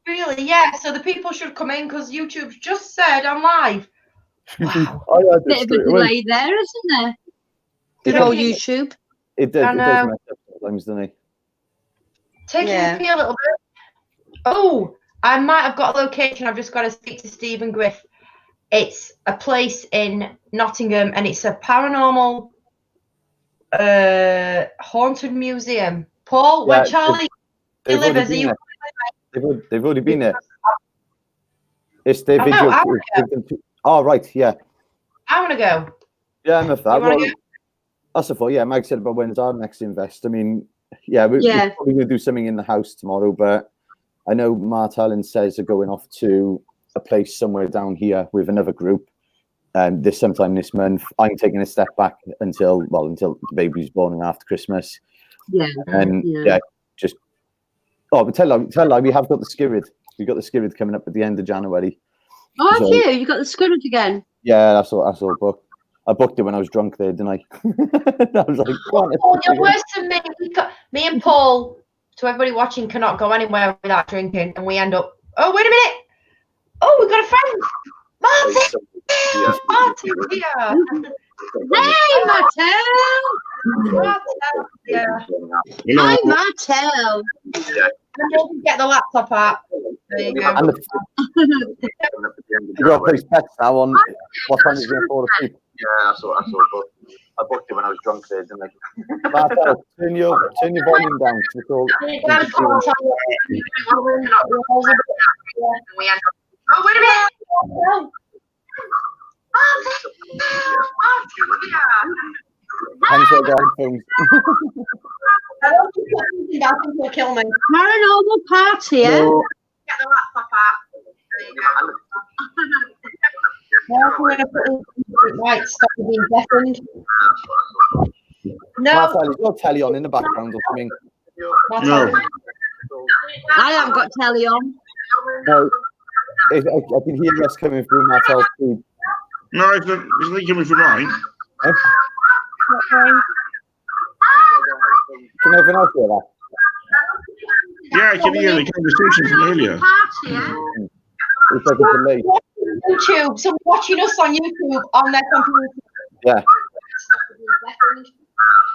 Really? Yeah. So the people should come in because YouTube's just said I'm live. Wow. Bit of a delay there, isn't there? Good old YouTube. It does mess up sometimes, doesn't it? Taking me a little bit. Oh, I might have got a location. I've just got to speak to Stephen Griff. It's a place in Nottingham, and it's a paranormal haunted museum. Paul, when Charlie delivers, are you? They've already been there. It's their video. Oh, right, yeah. I want to go. Yeah, I'm with that. You wanna go? That's the thought. Yeah, Mag said about when's our next invest. I mean, we're probably going to do something in the house tomorrow, but I know Martel and Says are going off to a place somewhere down here with another group sometime this month. I'm taking a step back until the baby's born and after Christmas. Yeah. And but tell her we have got the Skirrid. We've got the Skirrid coming up at the end of January. Oh, have So- you? You got the Scudder again? Yeah, that's all I booked. I booked it when I was drunk there, didn't I? I was like, go on, Paul, you're worse than me. Me and Paul, to everybody watching, cannot go anywhere without drinking, and we end up. Oh, wait a minute! Oh, we've got a friend, Martin. Martin's here. Hey, Mattel! Martin, yeah. Hi, Mattel. And don't get the laptop out. There you go. And you got to place bets now on what time is going to fall asleep. Yeah, I saw. But I booked it when I was drunk there, didn't I? Marcel, turn your volume down. It's all, Oh, wait a minute! pencil down phones. I don't think that's going to kill me. Paranormal party, eh? No, Get the laptop out. There you go. Now I'm going to put in lights stop being deafened. No, Marcel, is your telly on in the background or something? no. I haven't got telly on. No. I can hear us coming through Marcel's feed. No, it's not coming from mine. Eh? Can everyone else hear that? Yeah, I can hear the conversation from earlier. Party, eh? It's like a delay. YouTube. Someone watching us on YouTube on their computer. Yeah.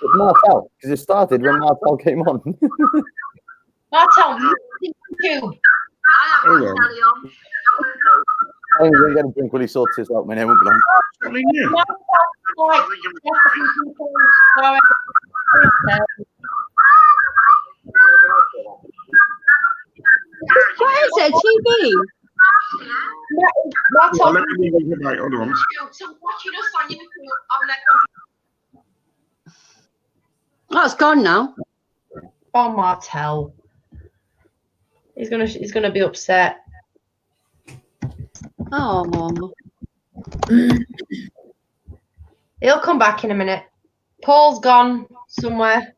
It's Marcel, because it started when Marcel came on. Martel, YouTube. Hold on. I'm going to get a drink while he sorts this out, man. It won't be long. I mean, yeah. Like, What is it? TV? Well, let me leave it right. Hold on. Someone watching us on YouTube on their computer. Oh, it's gone now. Oh, Martel. He's gonna be upset. Oh. He'll come back in a minute. Paul's gone somewhere.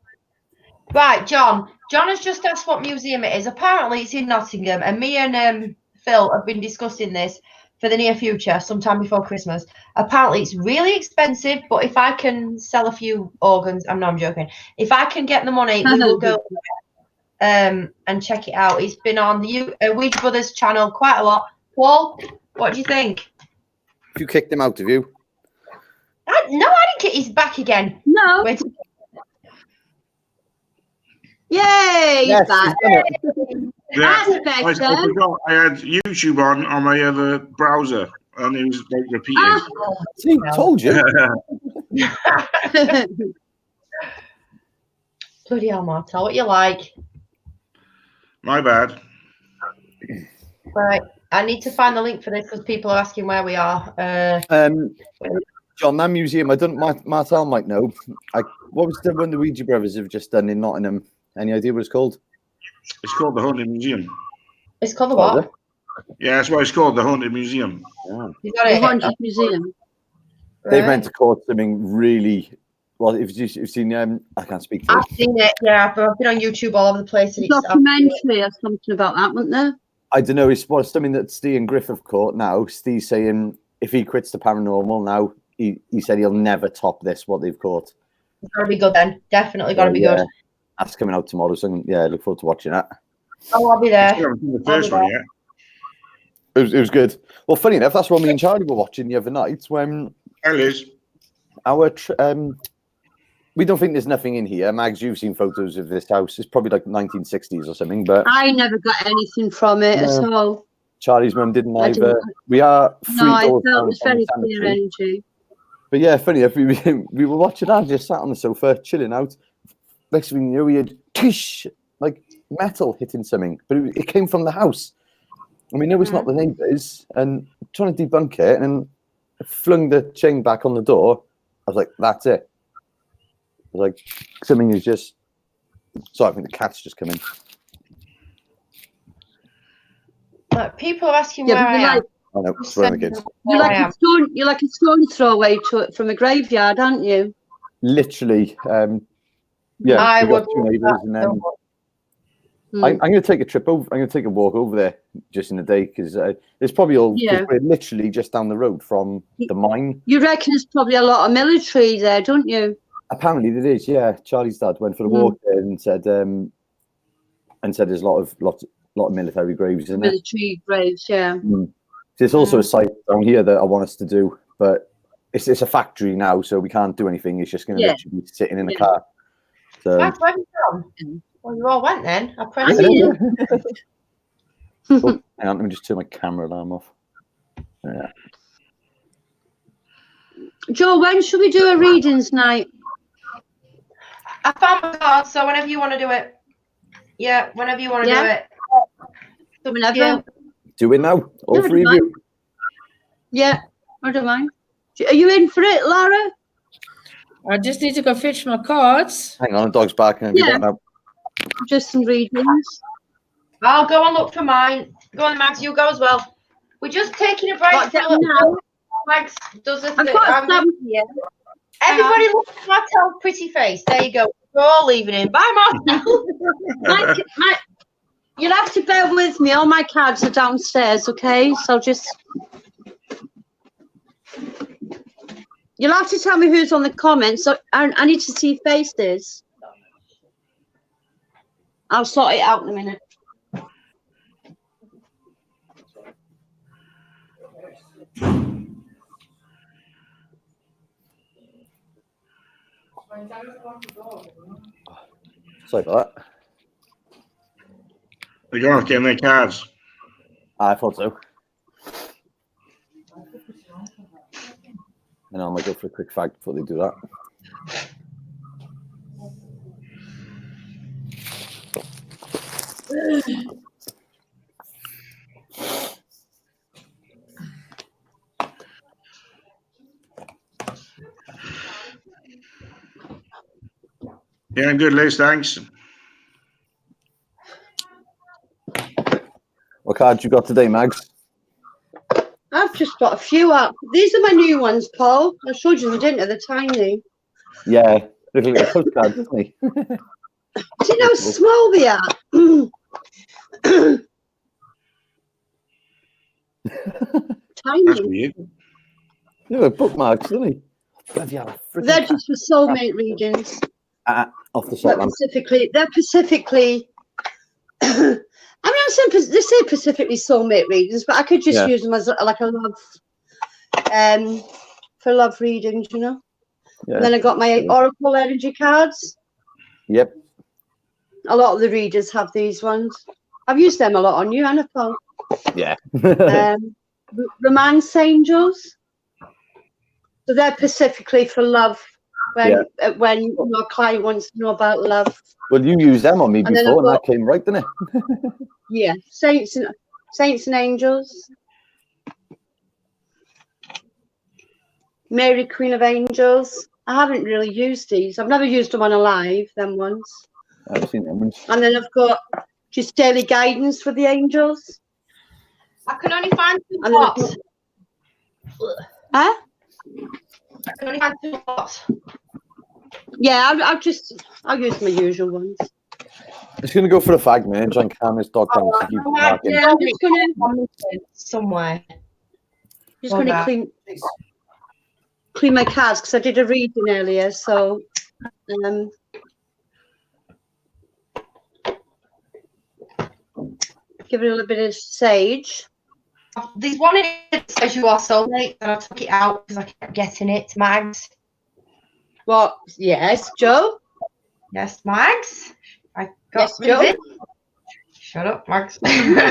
Right, John. John has just asked what museum it is. Apparently, it's in Nottingham, and me and Phil have been discussing this for the near future, sometime before Christmas. Apparently, it's really expensive, but if I can sell a few organs, I'm joking. If I can get the money, we will go and check it out. It's been on the Ouija Brothers channel quite a lot. Paul, what do you think? If you kicked him out of you. No, I didn't kick. He's back again. No. Wait. Yes, Yay, he's he's back. done it. Yeah. That's I better. forgot I had YouTube on my other browser, and it was like repeating. Ah. See, told you. Bloody hell, Martel, what you like? My bad. Right, I need to find the link for this because people are asking where we are. John, that museum, I don't, Marcel might know. What was the one the Ouija Brothers have just done in Nottingham? Any idea what it's called? It's called the Haunted Museum. It's called the Oh, what? Yeah, that's why it's called the Haunted Museum. Yeah. You got The it. Haunted Museum. They've meant to call it something really. Well, if you've seen, I can't speak for I've it. seen it, yeah, but I've been on YouTube all over the place. And it's Documentary or something about that, wasn't there? I don't know. It's something that Steve and Griff have caught now. Steve's saying if he quits the paranormal now, he said he'll never top this, what they've caught. It's got to be good then. Definitely got to be good. That's coming out tomorrow, so yeah, look forward to watching that. Oh, I'll be there. I haven't seen the first one yet. It was good. Well, funny enough, that's what me and Charlie were watching the other night when Hey, Liz. our we don't think there's nothing in here. Mags, you've seen photos of this house. It's probably like 1960s or something, but I never got anything from it at all. Charlie's mum didn't I either. didn't. We are free No, I doors felt down it was from the very clear cemetery. energy. But yeah, funny enough, we were watching that, just sat on the sofa, chilling out. Next thing you know, we had tish, like metal hitting something, but it came from the house. And we know it's not the neighbours, and trying to debunk it, and flung the chain back on the door. I was like, that's it. I was like, something is just. Sorry, I think the cat's just come in. People are asking Yeah, where but I you're am. like, Oh no, it's one of the kids. you're Where I like am. a stone. You're like a stone throw away from a graveyard, aren't you? Literally, yeah. I we got would. two neighbours, and then I'm going to take a trip over. I'm going to take a walk over there just in the day because it's probably all. Yeah. We're literally just down the road from the mine. You reckon there's probably a lot of military there, don't you? Apparently there is. Yeah, Charlie's dad went for a walk there and said there's a lot of military graves in there. Military graves, yeah. There's also a site down here that I want us to do, but it's a factory now, so we can't do anything. It's just going to literally be sitting in the car. So. Where have you gone? Well, you all went then. I pressed Oh, hang on, let me just turn my camera alarm off. Yeah. Joe, when should we do a readings night? I found my card, so whenever you want to do it. Yeah, whenever you want to do it. So whenever. Yeah. Do it now. All three of you. Yeah, I don't mind. Are you in for it, Lara? I just need to go fetch my cards. Hang on, the dog's barking. I'll be back now. Just some readings. I'll go and look for mine. Go on, Max, you go as well. We're just taking a break. For a little bit. Max does a thing. Everybody look at my pretty face. There you go. We're all leaving in. Bye, Mom. You'll have to bear with me. All my cards are downstairs, okay? So just... You'll have to tell me who's on the comments. So I need to see faces. I'll sort it out in a minute. Sorry about that. They're going to get their cards. I thought so. And I might go for a quick fag before they do that. Yeah, I'm good, Liz. Thanks. What cards you got today, Mags? I've just got a few up. These are my new ones, Paul. I showed you them, didn't I? They're tiny. Yeah, look like a postcard, doesn't he? See how small they are? That's Tiny. weird. Look at bookmarks, doesn't he? Bloody hell, They're just for soulmate readings. off the shot. They're specifically. I mean, they say specifically soulmate readings, but I could just use them as like a love, for love readings, you know. Yeah. And then I got my Oracle energy cards. Yep. A lot of the readers have these ones. I've used them a lot on you, Anna Paul. Yeah. Romance angels. So they're specifically for love. When your client wants to know about love. Well, you used them on me before, and that came right, didn't it? Yeah, saints and angels. Mary, Queen of Angels. I haven't really used these. I've never used them on a live, them ones. I've seen them ones. And then I've got just daily guidance for the angels. I can only find 2 lots. Huh? I can only find 2 lots. Yeah, I'll use my usual ones. I'm just going to go for a fag, man, and try and calm this dog down. Yeah, I'm just going to somewhere. Just going to clean my cards because I did a reading earlier. So, give it a little bit of sage. There's one in it that says you are soulmate, and I took it out because I kept getting it, Mags. What? Yes, Joe? Yes, Mags. I got rid of it. Shut up, Mags. Anyway,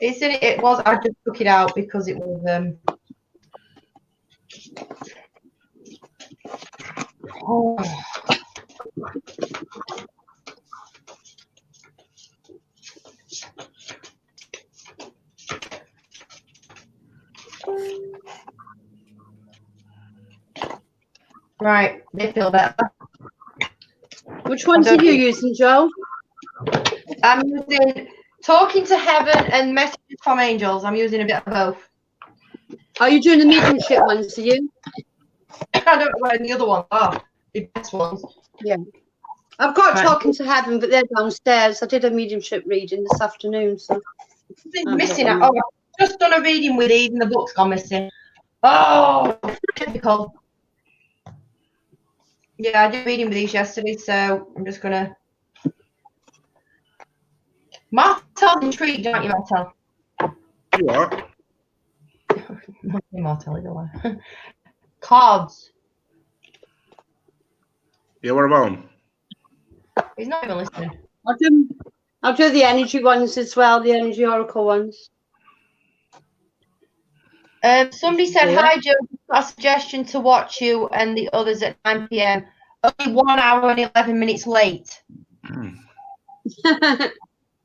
it's in it. It was. I just took it out because it was. Oh. Right, they feel better. Which ones are you using, Joe? I'm using Talking to Heaven and Messages from Angels. I'm using a bit of both. Are you doing the mediumship ones, are you? I don't know where the other ones are. The best ones. Yeah. I've got Right. Talking to Heaven, but they're downstairs. I did a mediumship reading this afternoon, so Missing it. Oh, I've just done a reading with Eden. The book's gone missing. Oh, typical. Yeah, I did reading with these yesterday, so I'm just gonna. Martel's intrigued, aren't you, Martel? You are. Not Martel, either way. Cards. Yeah, what about him? He's not even listening. I'll do the energy ones as well, the energy oracle ones. Somebody said, Yeah. hi, Joe. Got a suggestion to watch you and the others at 9 p.m. Only 1 hour and 11 minutes late.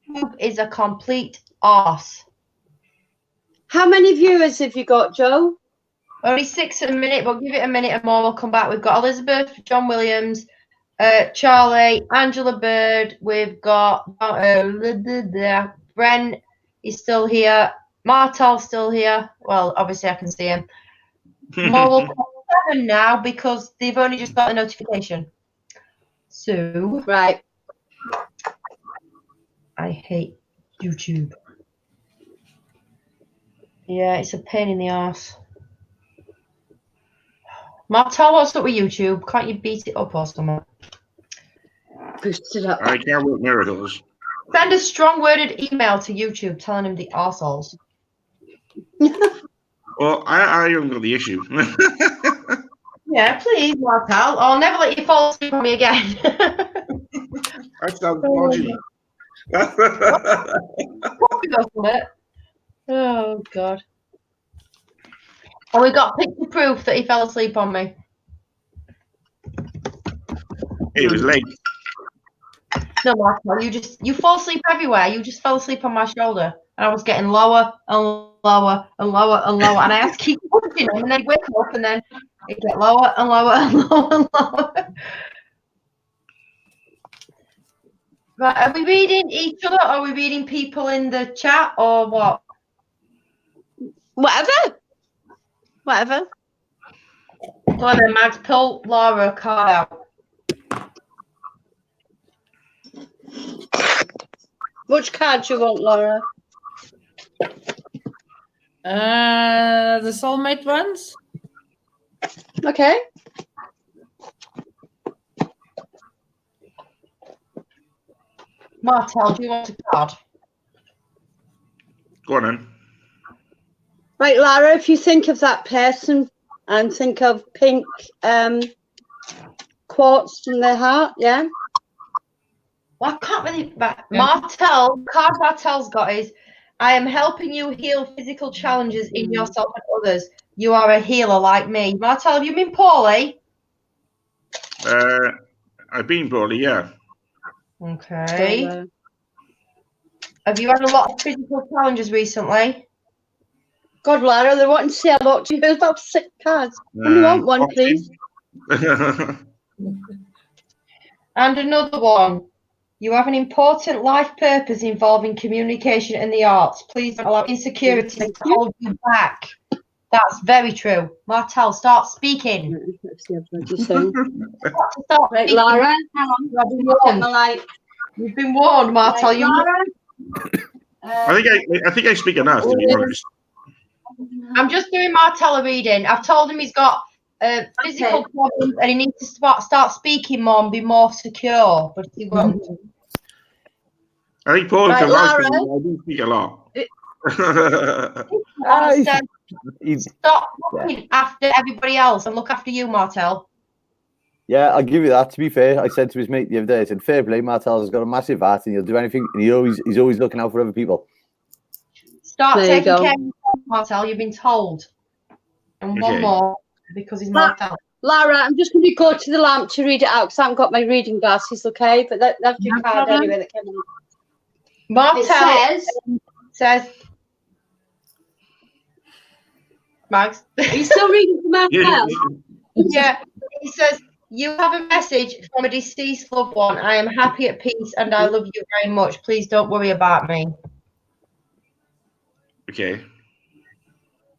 YouTube is a complete arse. How many viewers have you got, Joe? Only 6 at a minute, but give it a minute and more. We'll come back. We've got Elizabeth, John Williams, Charlie, Angela Bird. We've got Bren is still here. Martel's still here. Well, obviously I can see him. More will come 7 now because they've only just got a notification. So Right. I hate YouTube. Yeah, it's a pain in the arse. Martel, what's up with YouTube? Can't you beat it up or something? Boost it up. I can't work miracles. Send a strong worded email to YouTube telling him the arseholes. Well, I haven't got the issue. Yeah, please, Martel. I'll never let you fall asleep on me again. That sounds dodgy. Oh, God. And we got picture proof that he fell asleep on me. It was late. No, Martel, you fall asleep everywhere. You just fell asleep on my shoulder. And I was getting lower and lower and lower and lower. And I had to keep pushing him and then wake up and then it get lower and lower and lower and lower. Right, are we reading each other or are we reading people in the chat or what? Whatever. Go on then, Max, pull Laura a card out. Which card do you want, Laura? The soulmate ones. Okay. Martel, do you want a card? Go on then. Right, Lara, if you think of that person and think of pink quartz from their heart, yeah? Well, I can't really. Martel, card Martel's got is, I am helping you heal physical challenges in yourself and others. You are a healer like me. Martel, have you been poorly? I've been poorly, yeah. Okay. So, Have you had a lot of physical challenges recently? God, Lara, they want to say a lot to you about 6 cards. Only want one, please. And another one. You have an important life purpose involving communication and the arts. Please don't allow insecurities to hold you back. That's very true. Martel, start speaking. Let's see what you're saying. Start Right, speaking. Lara, hang on. You have been Get warned. my light. You've been warned, Martel. Right, Lara, I think I speak enough, to be honest. I'm just doing Martel a reading. I've told him he's got physical problems and he needs to start speaking more and be more secure, but he won't. I think Paul Right, can vouch for Lara. me. I do speak a lot. Stop looking after everybody else and look after you, Martel. Yeah, I'll give you that. To be fair, I said to his mate the other day, I said, fair play, Martel has got a massive heart and he'll do anything, and he's always looking out for other people. Start There you taking go. care of yourself, Martel. You've been told. And one Okay. more, because he's Martel. Lara, I'm just going to go to the lamp to read it out because I haven't got my reading glasses, okay? But that's your No card problem. anyway that came in. Martel It says, Max. Are you still reading from Martel? Yeah, he says, you have a message from a deceased loved one. I am happy at peace and I love you very much. Please don't worry about me. Okay.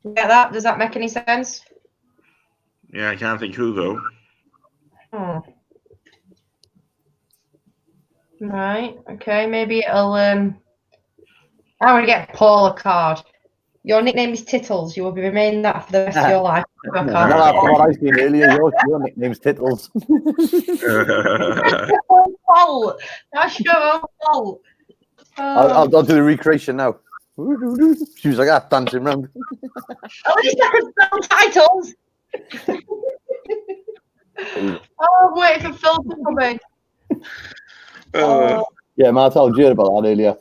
You get that? Does that make any sense? Yeah, I can't think who, though. Right. Okay. Maybe it'll. I'm gonna get Paul a card. Your nickname is Tittles. You will be remaining that for the rest of your life. Not after what I seen earlier. Your nickname's Tittles. Fault. That's your own fault. I'll do the recreation now. She was like that, dancing around. At least I can spell titles. Oh, I'm waiting for Phil to come in. Yeah, Matt, I told you about that earlier.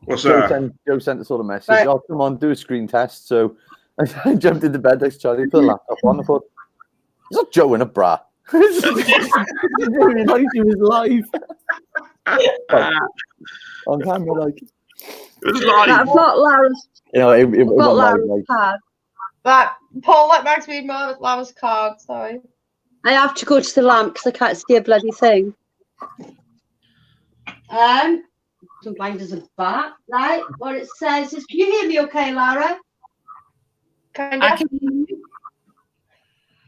What's Joe that? sent us all a message. Right. Oh, come on, do a screen test. So I jumped into bed next to Charlie, put the laptop on. I thought, is that Joe in a bra? He didn't realise he was live. On camera, like. It was like, I've got Lara's, You know, it I've got went live, Lara's like. card. Right, Paul, let Max read Lara's card. Sorry. I have to go to the lamp because I can't see a bloody thing. I'm blind as a bat. Right, what it says is, can you hear me okay, Lara? Kind I of. can hear you.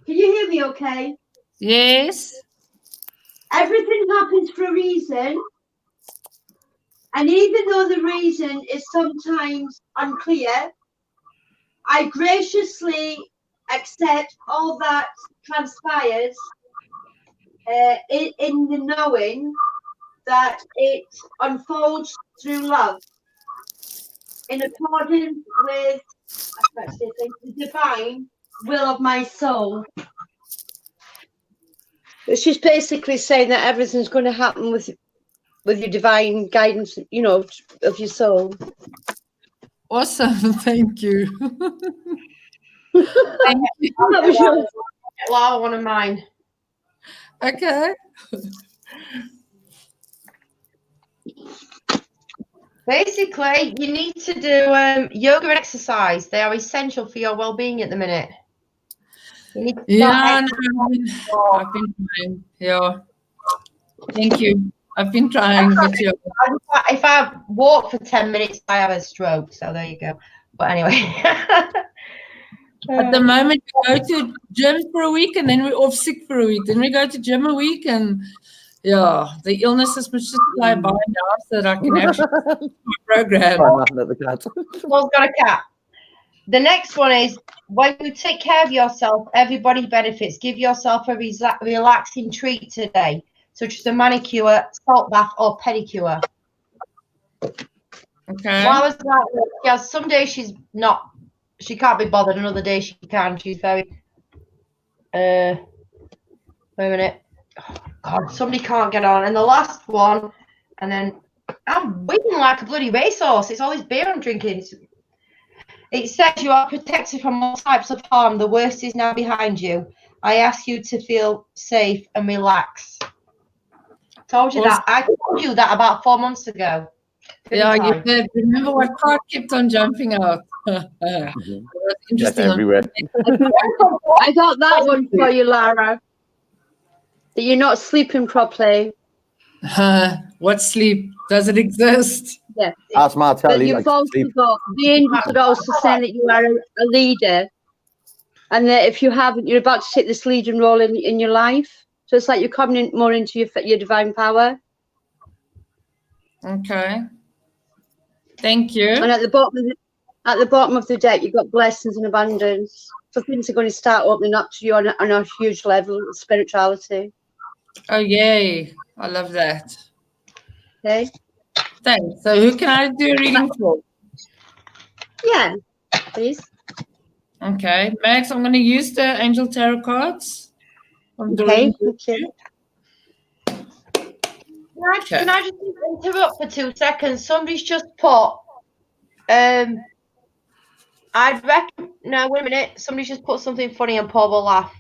Can you hear me okay? Yes. Everything happens for a reason. And even though the reason is sometimes unclear, I graciously accept all that transpires in the knowing that it unfolds through love in accordance with the divine will of my soul. But she's basically saying that everything's going to happen with your divine guidance, you know, of your soul. Awesome. Thank you. Thank you. That was yours. Lara, one of mine. Okay. Basically, you need to do yoga and exercise. They are essential for your well-being at the minute. You need to Yeah, start no, I've been trying. Yeah. Thank you. I've been trying, but yeah. If I walk for 10 minutes, I have a stroke. So there you go. But anyway. At the moment, we go to gym for a week and then we're off sick for a week. Then we go to gym a week and yeah, the illnesses must just fly by now so that I can actually do my program. I'm laughing at the cat. Paul's got a cat. The next one is when you take care of yourself, everybody benefits. Give yourself a relaxing treat today, such as a manicure, salt bath, or pedicure. Okay. Lara's like, yeah, some days she's not, she can't be bothered. Another day she can. She's very, wait a minute. Oh, God, somebody can't get on. And the last one, and then I'm winning like a bloody racehorse. It's all this beer I'm drinking. It says you are protected from all types of harm. The worst is now behind you. I ask you to feel safe and relax. Told you that. I told you that about 4 months ago. Yeah, you did. Remember what card kept on jumping out? That was Yes, interesting. everywhere. I got that one for you, Lara. That you're not sleeping properly. What sleep? Does it exist? Yeah. Ask Martelli. But you've also got the angels are also saying that you are a leader, and that if you haven't, you're about to take this leading role in your life. So it's like you're coming in more into your divine power. Okay. Thank you. And at the bottom of the deck, you've got blessings and abundance. So things are going to start opening up to you on a huge level of spirituality. Oh, yay. I love that. Okay. Thanks. So who can I do a reading for? Yeah, please. Okay. Max, I'm going to use the Angel Tarot cards. Okay. Okay. Can I just interrupt for 2 seconds? Somebody's just put, I'd reckon, no, wait a minute. Somebody's just put something funny and Paul will laugh.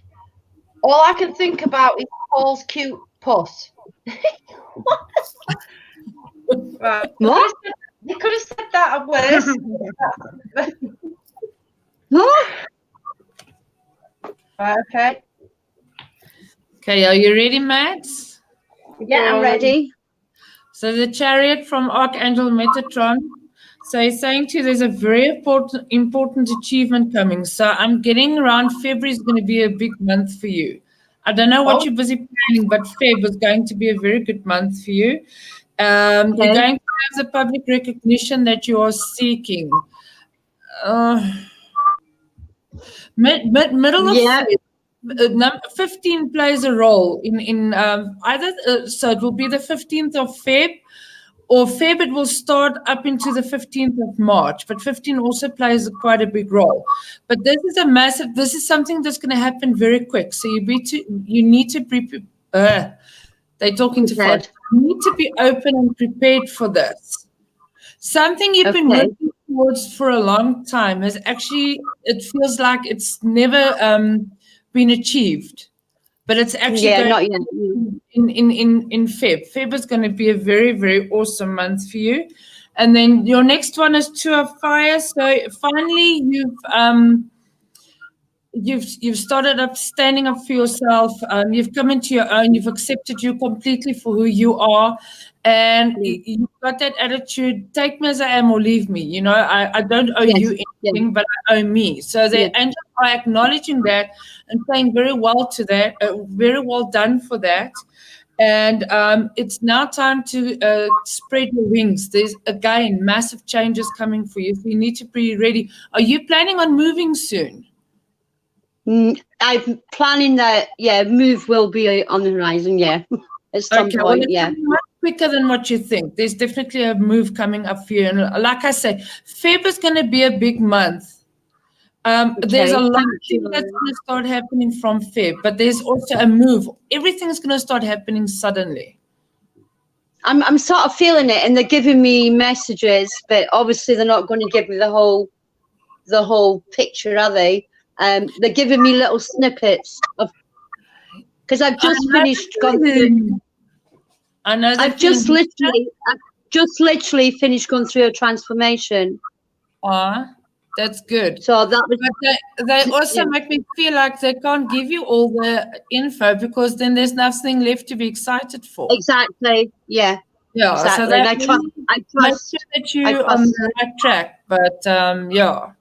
All I can think about is Paul's cute puss. Right. What? You could have said that at worse. What? Right, okay. Okay, are you ready, Max? Yeah, I'm ready. So the Chariot from Archangel Metatron. So he's saying to you there's a very important achievement coming. So I'm getting around February is going to be a big month for you. I don't know what you're busy planning, but Feb is going to be a very good month for you. You're going to have the public recognition that you are seeking. Middle of Feb, 15 plays a role in either, so it will be the 15th of Feb, or Feb it will start up into the 15th of March, but 15 also plays quite a big role. But this is something that's going to happen very quick. So you need to prepare. They're talking too fast. You need to be open and prepared for this. Something you've been working towards for a long time has actually, it feels like it's never been achieved. But it's actually not yet. In Feb. Feb is going to be a very, very awesome month for you. And then your next one is Two of Fire. So finally you've started up standing up for yourself. You've come into your own. You've accepted you completely for who you are. And you've got that attitude, take me as I am or leave me. You know, I don't owe you anything, but I owe me. So the angels are acknowledging that and saying very well to that, very well done for that. And it's now time to spread your wings. There's, again, massive changes coming for you. So you need to be ready. Are you planning on moving soon? I'm planning that, move will be on the horizon, at some point, much quicker than what you think. There's definitely a move coming up for you. And like I say, Feb is going to be a big month. There's a lot of things that's going to start happening from Feb, but there's also a move. Everything's going to start happening suddenly. I'm sort of feeling it, and they're giving me messages, but obviously they're not going to give me the whole picture, are they? They're giving me little snippets of, because I've just gone through. I know. I've just literally finished going through a transformation. That's good. So that was. But they also make me feel like they can't give you all the info, because then there's nothing left to be excited for. Exactly. Yeah. Yeah. Exactly. So I trust. Make sure that you're on the right track. But yeah.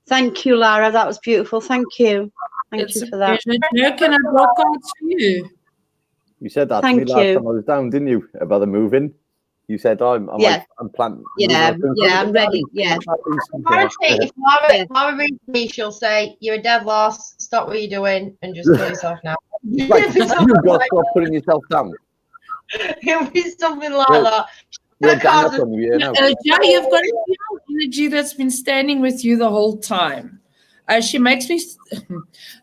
Thank you, Lara. That was beautiful. Thank you. Thank you for that. Where can I draw cards for you? You said that to me last time I was down, didn't you? About the moving. You said, I'm planning. I'm ready. Yeah. Apparently, if Mara reads me, she'll say, "You're a dead loss. Stop what you're doing and just kill yourself now." You've got to stop putting yourself down. It'll be something like that. Joe, you've got a energy that's been standing with you the whole time. She makes me.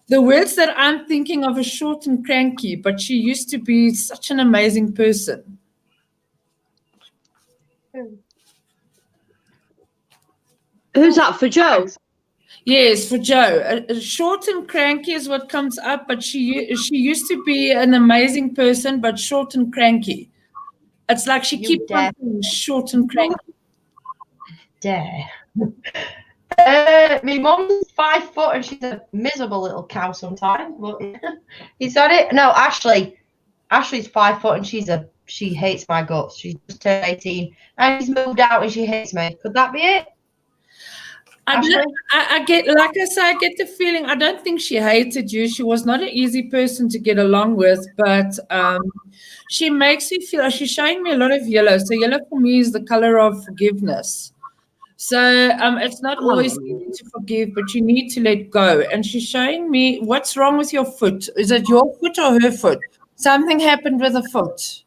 The words that I'm thinking of are short and cranky, but she used to be such an amazing person. Who's that, for Joe? Yes, for Joe. Short and cranky is what comes up, but she used to be an amazing person, but short and cranky. It's like she keeps on being short and cranky. Dare. My mum's 5 foot and she's a miserable little cow sometimes. But is that it? No, Ashley's 5 foot and she hates my guts. She's just turned 18 and she's moved out and she hates me. Could that be it? I get, like I say, I get the feeling. I don't think she hated you. She was not an easy person to get along with, but she makes me feel. She's showing me a lot of yellow. So yellow for me is the color of forgiveness. So it's not always easy to forgive, but you need to let go. And she's showing me what's wrong with your foot. Is it your foot or her foot? Something happened with the foot.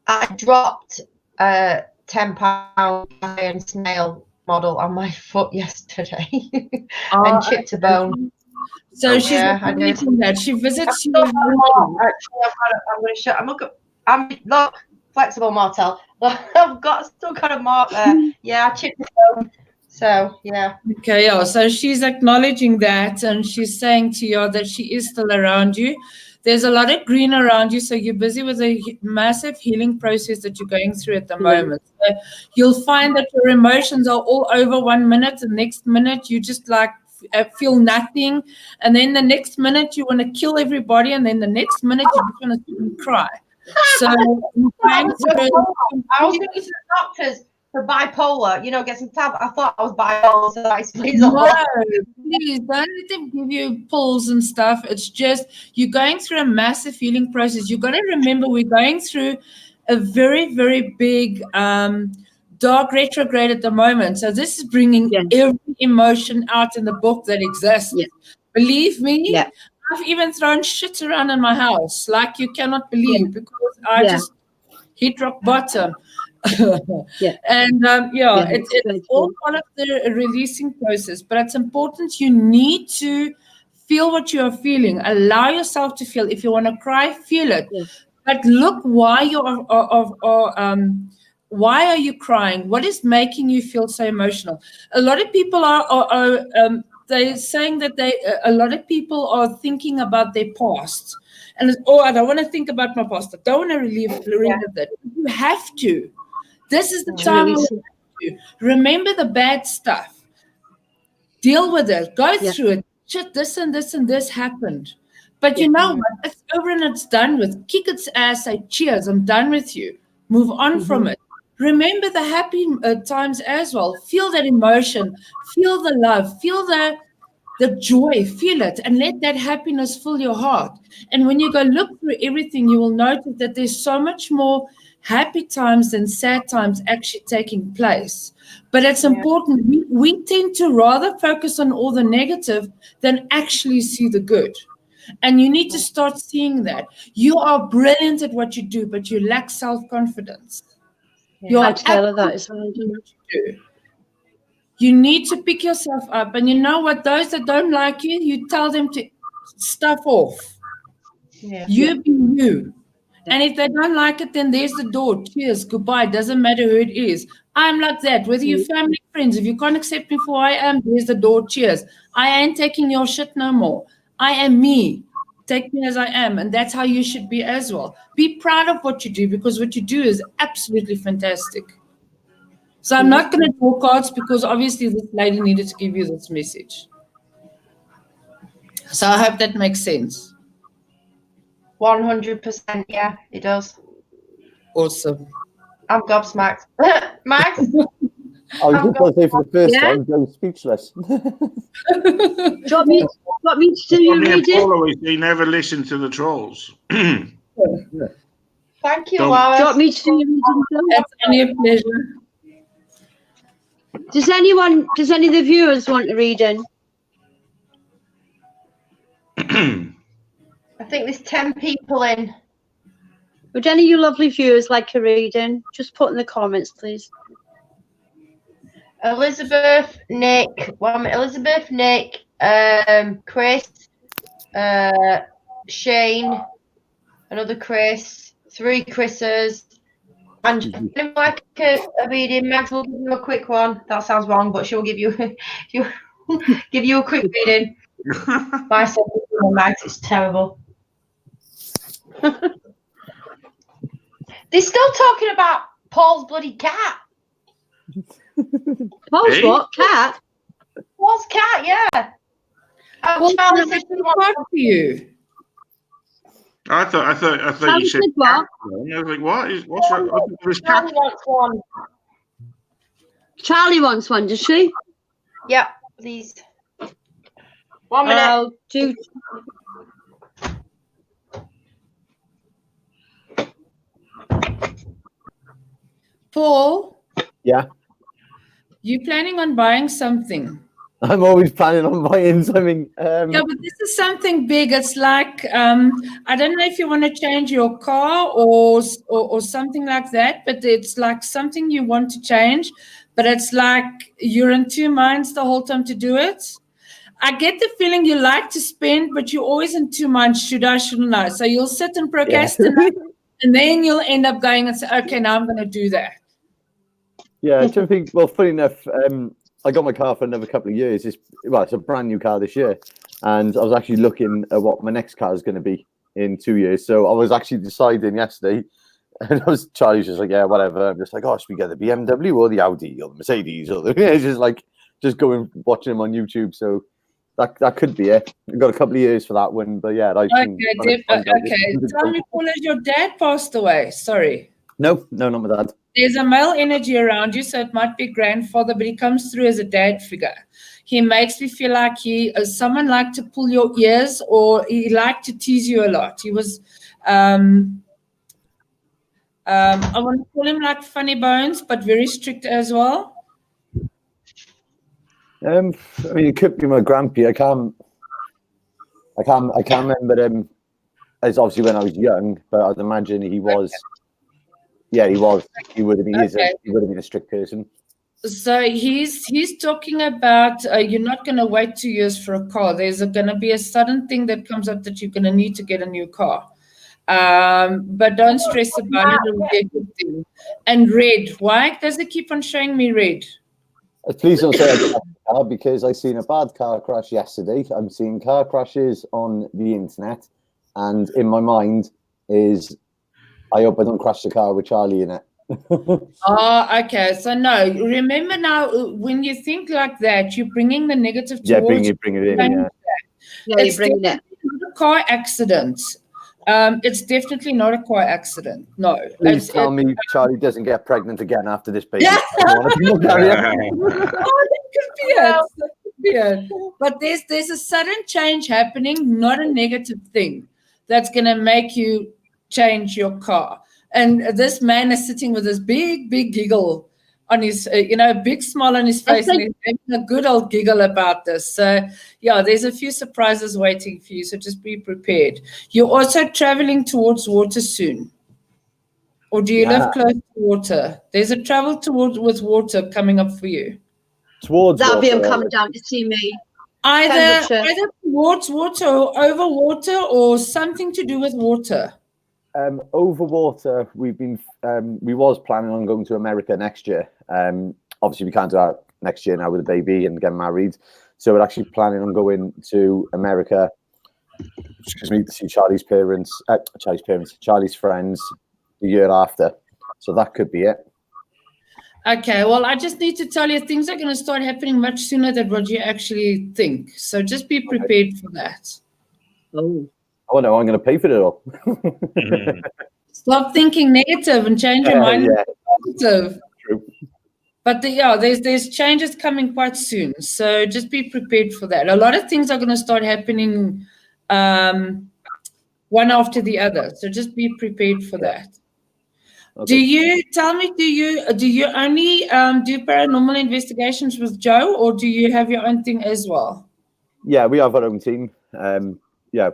I dropped a 10-pound iron snail model on my foot yesterday and chipped a bone. So she's acknowledging that. She visits you. Look, flexible Martel. I've got still got a mark there. Yeah, I chipped a bone. So yeah. Okay, yeah. So she's acknowledging that, and she's saying to you that she is still around you. There's a lot of green around you, so you're busy with a massive healing process that you're going through at the moment. So you'll find that your emotions are all over 1 minute. The next minute, you just like feel nothing. And then the next minute, you want to kill everybody. And then the next minute, you just want to cry. So I was going to the doctors for bipolar, you know, get some tab. I thought I was bipolar, so that explains a No, lot. please don't let them give you pills and stuff. It's just you're going through a massive healing process. You've got to remember we're going through a very, very big dark retrograde at the moment. So this is bringing Yes. every emotion out in the book that exists. Yeah. Believe me, Yeah. I've even thrown shit around in my house like you cannot believe because I Yeah. just hit rock bottom. Yeah. And Yeah, it's very all true. part of the releasing process, but it's important. You need to feel what you are feeling. Allow yourself to feel. If you want to cry, feel it. Yeah. But look why you why are you crying? What is making you feel so emotional? A lot of people are they're saying that a lot of people are thinking about their past. And it's, I don't want to think about my past. I don't want to relive that. You have to. This is the time to remember the bad stuff. Deal with it. Go through it. Shit, this and this and this happened. But you know what? It's over and it's done with. Kick its ass, say cheers, I'm done with you. Move on from it. Remember the happy times as well. Feel that emotion. Feel the love. Feel the joy. Feel it. And let that happiness fill your heart. And when you go look through everything, you will notice that there's so much more happy times than sad times actually taking place. But it's important. We tend to rather focus on all the negative than actually see the good. And you need to start seeing that. You are brilliant at what you do, but you lack self-confidence. I tell her that as well. You need to pick yourself up. And you know what? Those that don't like you, you tell them to stuff off. You be you. And if they don't like it, then there's the door. Cheers, goodbye. Doesn't matter who it is. I'm like that. Whether you're family, friends, if you can't accept me for who I am, there's the door. Cheers. I ain't taking your shit no more. I am me. Take me as I am. And that's how you should be as well. Be proud of what you do because what you do is absolutely fantastic. So I'm not going to draw cards because obviously this lady needed to give you this message. So I hope that makes sense. 100%, yeah, it does. Awesome. I'm gobsmacked. Max? I was just going to say for the first time, Joe's speechless. Do you want me to do your reading? He never listened to the trolls. Thank you, Don't- Laura. Do you want me to do your reading? That's only a pleasure. Does any of the viewers want a reading? I think there's 10 people in. Would any of you lovely viewers like a reading? Just put in the comments, please. Elizabeth, Nick, Chris, Shane, another Chris, 3 Chris's, and like a reading. Max will give you a quick one. That sounds wrong, but she'll give you give you a quick reading. My son, Max, it's terrible. They're still talking about Paul's bloody cat. Paul's what? Cat? Paul's cat, yeah. Well, Charlie said she wants for you. I thought Charlie you said said what? cat. I was like, what's wrong with this cat? Charlie wants one. Charlie wants one, does she? Yeah, please. 1 minute. I'll do. Paul? Yeah. You planning on buying something? I'm always planning on buying something. Yeah, but this is something big. It's like I don't know if you want to change your car or something like that, but it's like something you want to change, but it's like you're in 2 minds the whole time to do it. I get the feeling you like to spend, but you're always in 2 minds. Should I, shouldn't I? So you'll sit and procrastinate, and then you'll end up going and say, okay, now I'm going to do that. Yeah, I don't think. Well, funny enough, I got my car for another couple of years. It's a brand new car this year, and I was actually looking at what my next car is going to be in 2 years. So I was actually deciding yesterday, and Charlie's just like, yeah, whatever. I'm just like, oh, should we get the BMW or the Audi or the Mercedes or the? It's just like going watching them on YouTube. So that could be it. We've got a couple of years for that one, but yeah. Okay. Tell me, Paul, has your dad passed away? Sorry. No, not my dad. there's a male energy around you, so it might be grandfather, but he comes through as a dad figure. He makes me feel like someone liked to pull your ears, or he liked to tease you a lot. He was, I want to call him like funny bones, but very strict as well. I mean, it could be my grandpa. I can't remember him as obviously when I was young, but I'd imagine he was. Yeah, he was. He would have been. Okay. He would have been a strict person. So he's talking about you're not going to wait 2 years for a car. There's going to be a sudden thing that comes up that you're going to need to get a new car. But don't stress about it. It'll be a good thing. And red. Why does it keep on showing me red? Please don't say a car, because I seen a bad car crash yesterday. I'm seeing car crashes on the internet, and in my mind is, I hope I don't crash the car with Charlie in it. Oh, okay. So no, remember now, when you think like that, you're bringing the negative towards. Yeah, bring it in. Yeah. Yeah, you're bringing it. Not a car accident. It's definitely not a car accident. No. Please tell me Charlie doesn't get pregnant again after this baby. Yeah. I don't wanna be Oh, that could be it. That could be it. But there's a sudden change happening, not a negative thing, that's going to make you change your car. And this man is sitting with this big giggle on his, a big smile on his face, and he's having a good old giggle about this. So, yeah, there's a few surprises waiting for you, so just be prepared. You're also traveling towards water soon. Or do you live close to water? There's a travel with water coming up for you. Towards That'll be him water, coming down to see me. Either Temperature. towards water or over water, or something to do with water. over water, we was planning on going to America next year. Obviously, we can't do that next year now with a baby and getting married. So we're actually planning on going to America, to see Charlie's friends the year after. So that could be it. Okay, well, I just need to tell you, things are going to start happening much sooner than what you actually think. So just be prepared for that. Oh no, I'm going to pay for it all. Stop thinking negative and change your mind Yeah. to positive. True. But there's changes coming quite soon. So just be prepared for that. A lot of things are going to start happening one after the other. So just be prepared for that. Okay. Do you only do paranormal investigations with Joe, or do you have your own thing as well? Yeah, we have our own team. Yeah,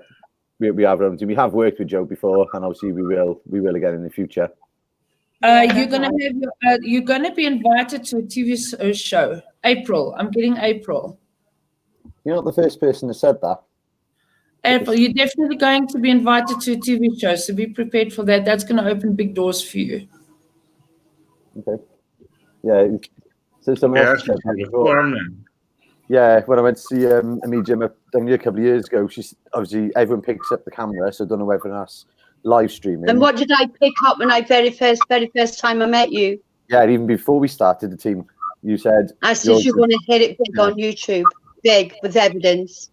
we have our own team. We have worked with Joe before, and obviously we will again in the future. You're gonna be invited to a TV show. April. I'm getting April. You're not the first person that said that. April, you're definitely going to be invited to a TV show, so be prepared for that. That's going to open big doors for you. Okay. Yeah. So someone else said that before. Yeah, when I went to see Amy Jim a couple of years ago, she's obviously everyone picks up the camera, so I don't know whether that's live streaming. And what did I pick up when I very first time I met you? Yeah, even before we started the team, you said I said you're going to hit it big on YouTube, big with evidence.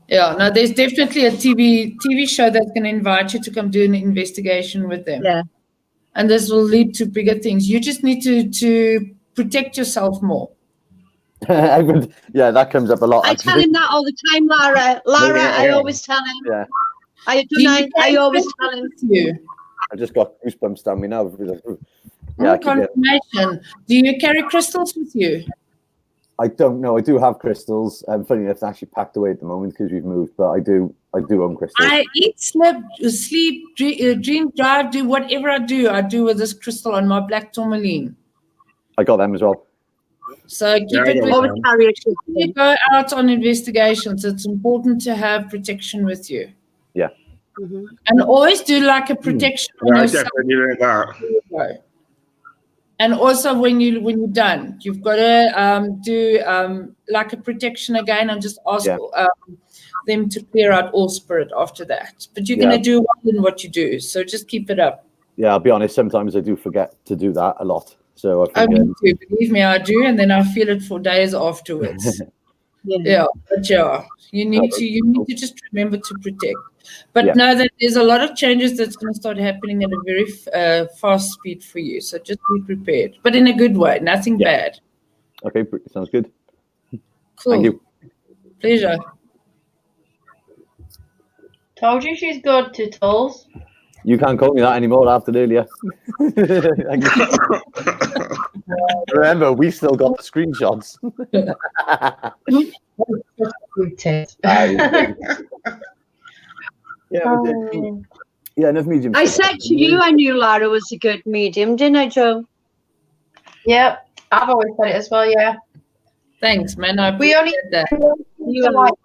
Yeah, no, there's definitely a TV show that's going to invite you to come do an investigation with them. Yeah. And this will lead to bigger things. You just need to protect yourself more. yeah, that comes up a lot. I tell him that all the time, Lara. I always tell him. Yeah. I always tell him. I just got goosebumps down me now. Yeah, confirmation. Do you carry crystals with you? I don't know. I do have crystals. Funny enough, it's actually packed away at the moment because we've moved. But I do own crystals. I eat, sleep, dream, drive, do whatever I do with this crystal on my black tourmaline. I got them as well. So keep it with you. You go out on investigations. It's important to have protection with you. Yeah. Mm-hmm. And always do like a protection on yourself. That. And also when you're done, you've got to do like a protection again and just ask them to clear out all spirit after that. But you're going to do well in what you do. So just keep it up. Yeah, I'll be honest. Sometimes I do forget to do that a lot. So I think, me too. Believe me, I do. And then I feel it for days afterwards. Yeah, but yeah, you need to just remember to protect. But know that there's a lot of changes that's going to start happening at a very fast speed for you. So just be prepared, but in a good way, nothing bad. Okay, sounds good. Cool. Thank you. Pleasure. Told you she's good, Tootles. You can't call me that anymore after earlier. Remember, we still got the screenshots. Yeah, enough medium. I said to you I knew Lara was a good medium, didn't I, Joe? Yep, I've always said it as well, yeah. Thanks, man. I We only, appreciate that.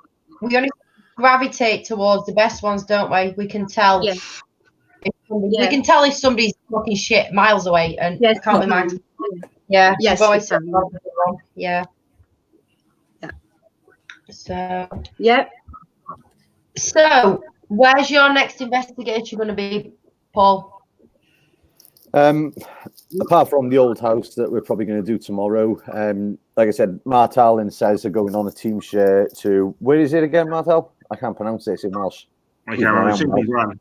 we only gravitate towards the best ones, don't we? We can tell. Yeah. We can tell if somebody's fucking shit miles away, and Yes, I can't imagine. Yeah. Yes, we've always we said can. wrong. Yeah. Yeah. So. Yep. So, where's your next investigation going to be, Paul? Apart from the old house that we're probably going to do tomorrow, like I said, Martel and Sez are going on a team share to, where is it again, Martel? I can't pronounce this in Welsh. I can't remember. It's in Cwmbran.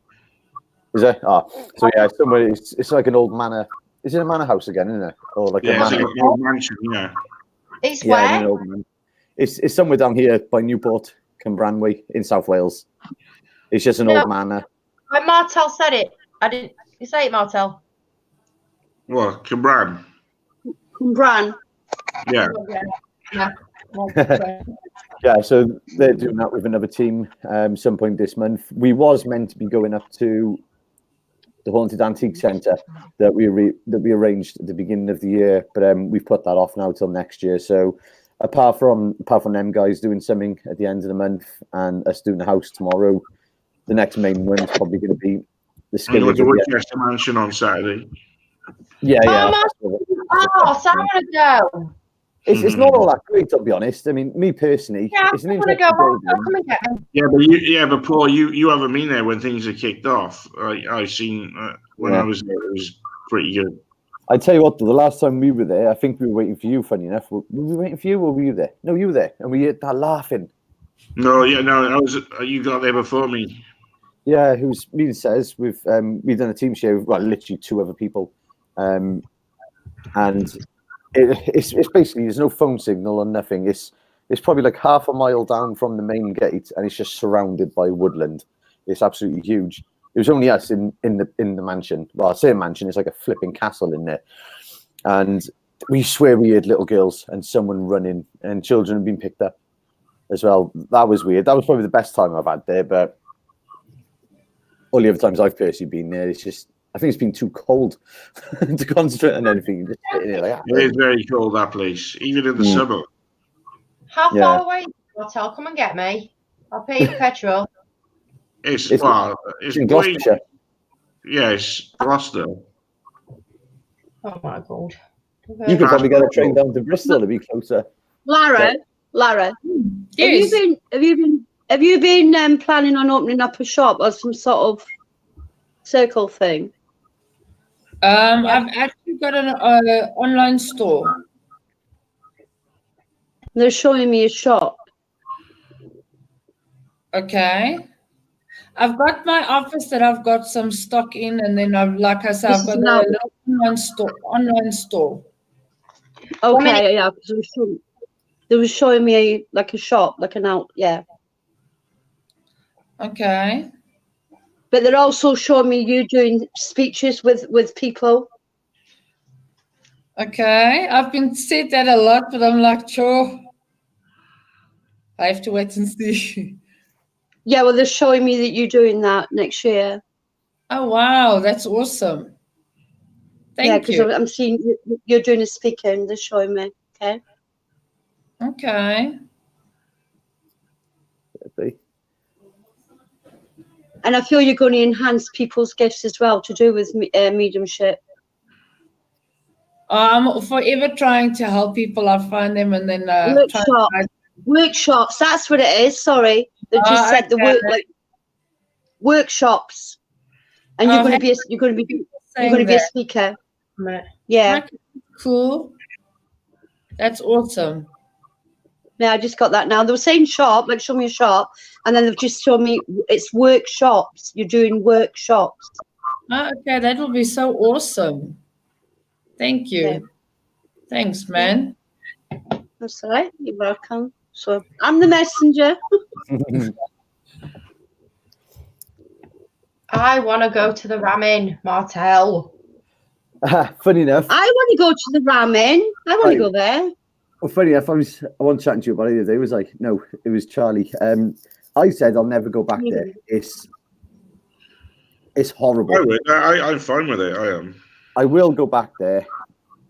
Is it? Oh, so yeah, somewhere it's like an old manor. Is it a manor house again, isn't it? Or like a It's manor? like an old mansion, yeah. It's Yeah, where? an old manor. It's somewhere down here by Newport, Cwmbranwy in South Wales. It's just an old manor. When Martel said it, I didn't. You say it, Martel? What, Cwmbran? Bran. Yeah. Yeah, so they're doing that with another team some point this month. We was meant to be going up to the Haunted Antique Centre that we arranged at the beginning of the year, but we've put that off now till next year. So apart from them guys doing something at the end of the month and us doing the house tomorrow, the next main one is probably going to be the I'm going Skillers. to Woodchester Mansion on Saturday. Yeah. Oh, so I want to go. It's not all that great, I'll be honest. I mean, me personally, Yeah, it's an I want to interesting go. building. Come and get me. But Paul, you haven't been there when things are kicked off. I seen when I was there, it was pretty good. I tell you what, though, the last time we were there, I think we were waiting for you. Funny enough, were we waiting for you, or were you there? No, you were there, and we hit that laughing. No, I was. You got there before me. Yeah, who's me and Says we've done a team share with literally 2 other people, and it's basically there's no phone signal or nothing. It's probably like half a mile down from the main gate, and it's just surrounded by woodland. It's absolutely huge. It was only us in the mansion. Well, I say a mansion, it's like a flipping castle in there. And we swear we heard little girls and someone running, and children have been picked up as well. That was weird. That was probably the best time I've had there, but all the other times I've personally been there, it's just, I think it's been too cold to concentrate on anything. Just sitting there like, It is very cold, that place, even in the summer. How far away is the hotel? Come and get me. I'll pay you petrol. It's in way, Gloucestershire. yeah, it's Gloucester. Oh my god. You could probably get a train down to Bristol to be closer. Lara, Yes. have you been planning on opening up a shop or some sort of circle thing? I've actually got an online store. They're showing me a shop. Okay. I've got my office that I've got some stock in, and then I've got a little online store. Okay, yeah, because they were showing me like a shop, like an out, yeah. Okay. But they're also showing me you doing speeches with people. Okay. I've been said that a lot, but I'm like, sure. I have to wait and see. Yeah, well, they're showing me that you're doing that next year. Oh, wow. That's awesome. Thank because you. I'm seeing you're doing a speaking. They're showing me. Okay. Okay. And I feel you're going to enhance people's gifts as well to do with mediumship. I'm forever trying to help people. I find them and then workshops. That's what it is. Sorry, they just said the work like workshops, and you're going to be a speaker. Right. Yeah. Cool. That's awesome. Yeah, I just got that now. They were saying shop, like show me a shop, and then they've just shown me it's workshops. You're doing workshops. Ah, okay, that will be so awesome. Thank you. Yeah. Thanks, man. That's all right. You're welcome. So I'm the messenger. I want to go to the ramen, Martel. Funny enough, I want to go to the ramen. I want Right. to go there. well, funny enough, I wasn't chatting to you about it the other day. It was like, no, it was Charlie. I said I'll never go back there. It's horrible. I would. I'm fine with it. I am. I will go back there,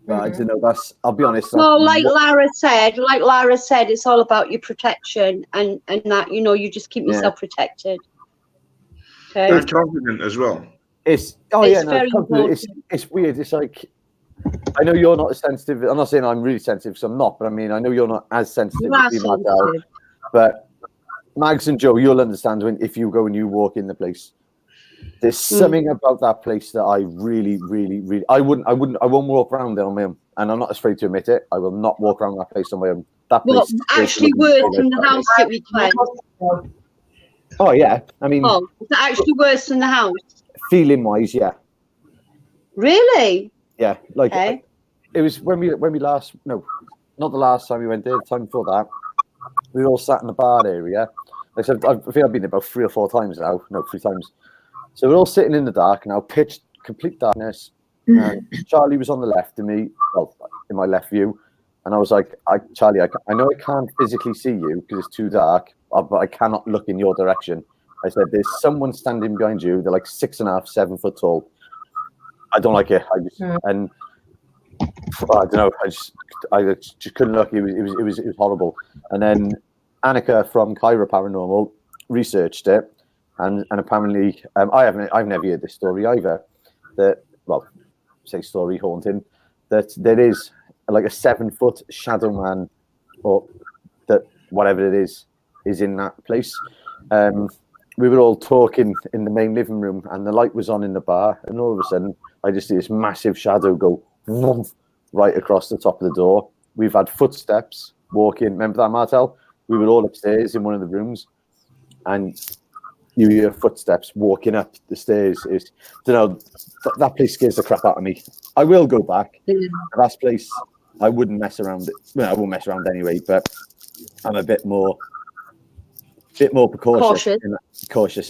but I don't know. I'll be honest. So, that's like what- Lara said, it's all about your protection and that, you just keep yourself protected. Okay. I'm confident as well. it's It's very it's weird. It's like, I know you're not as sensitive. I'm not saying I'm really sensitive, so I'm not. But I mean, I know you're not as sensitive You are as me, Martel. sensitive. But Mags and Joe, you'll understand if you go and you walk in the place. There's something about that place that I really, really, really. I won't walk around there on my own, and I'm not afraid to admit it. I will not walk around that place on my own. That Well, place actually worse than the house that we cleansed. Oh yeah, I mean, Oh, is that actually worse than the house? feeling wise, yeah, Really? yeah. Like Okay. it was when we last, no, not the last time we went there. The time before that, we were all sat in the bar area. Like I said, I think I've been there about 3 or 4 times now. No, 3 times. So we're all sitting in the dark now, pitch complete darkness. And Charlie was on the left of me, well, in my left view, and I was like, Charlie, I know I can't physically see you because it's too dark, but I cannot look in your direction. I said, there's someone standing behind you. They're like 6.5, 7 foot tall. I don't like it. And I don't know. I just couldn't look. It was horrible. And then Annika from Cairo Paranormal researched it, and apparently I've never heard this story either. That, well, say story haunting, that there is like a 7-foot shadow man, or that whatever it is in that place. We were all talking in the main living room, and the light was on in the bar, and all of a sudden I just see this massive shadow go right across the top of the door. We've had footsteps walking. Remember that, Martel? We were all upstairs in one of the rooms, and you hear footsteps walking up the stairs. That place scares the crap out of me. I will go back. The last place, I wouldn't mess around. Well, I won't mess around anyway, but I'm a bit more cautious in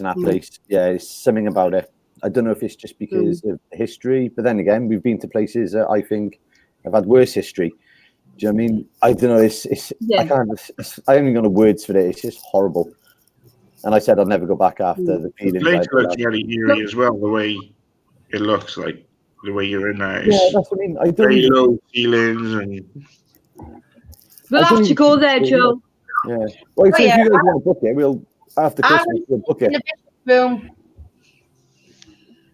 that place. Yeah, there's something about it. I don't know if it's just because of history, but then again, we've been to places that I think have had worse history. Do you know what I mean? I don't know. I haven't got no words for it. It's just horrible. And I said I'd never go back after the feeling. The place looks really eerie as well. The way it looks, like the way you're in there. Yeah, that's what I mean. I don't very even, low ceilings and. We'll have to go there, Joe. Yeah. Well, if you guys want to book it, we'll after I'm Christmas we'll book in it. the room.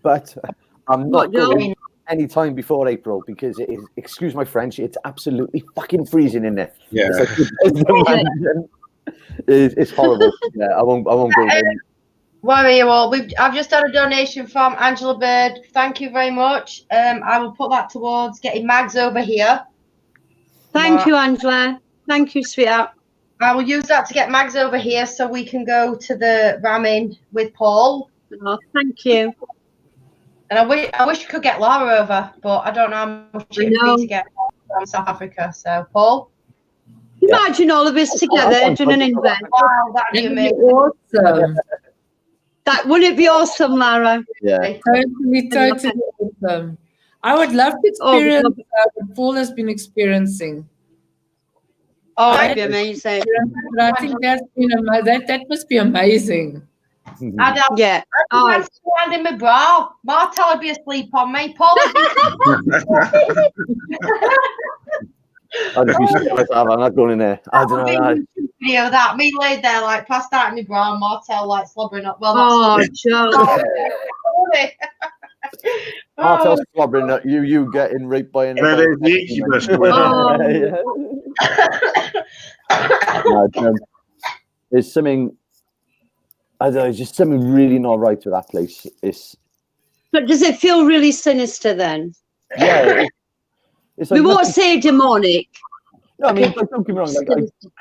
But I'm not What, Joe? going any time before April because it is. Excuse my French. It's absolutely fucking freezing in there. Yeah. It's horrible. Yeah, I won't go. Worry you all. I've just had a donation from Angela Bird. Thank you very much. I will put that towards getting Mags over here. Thank you, Angela. Thank you, sweetheart. I will use that to get Mags over here so we can go to the ramen with Paul. Oh, thank you. And I wish you could get Laura over, but I don't know how much it would be to get from South Africa. So, Paul. Imagine all of us together doing an invent. Wow, that'd be That'd be amazing. awesome. That wouldn't it be awesome, Lara? Yeah. Totally awesome. I would love to experience what Paul has been experiencing. Oh, that'd be amazing. But I think that must be amazing. I'd have Yeah. my hand in my bra. Martel would be asleep on me. Paul would be I'd just be sitting myself. I'm not going in there. I don't know. video of that. Me laid there like passed out in my bra and Martel like slobbering up. Well, Oh, not Joe. slobbering. Martel's slobbering at you getting raped by an. Well, there's the incubus going on. There's something. I don't know. It's just something really not right with that place. But does it feel really sinister then? Yeah. It's We like won't nothing- say demonic. No, I mean, like, don't get me wrong. Like,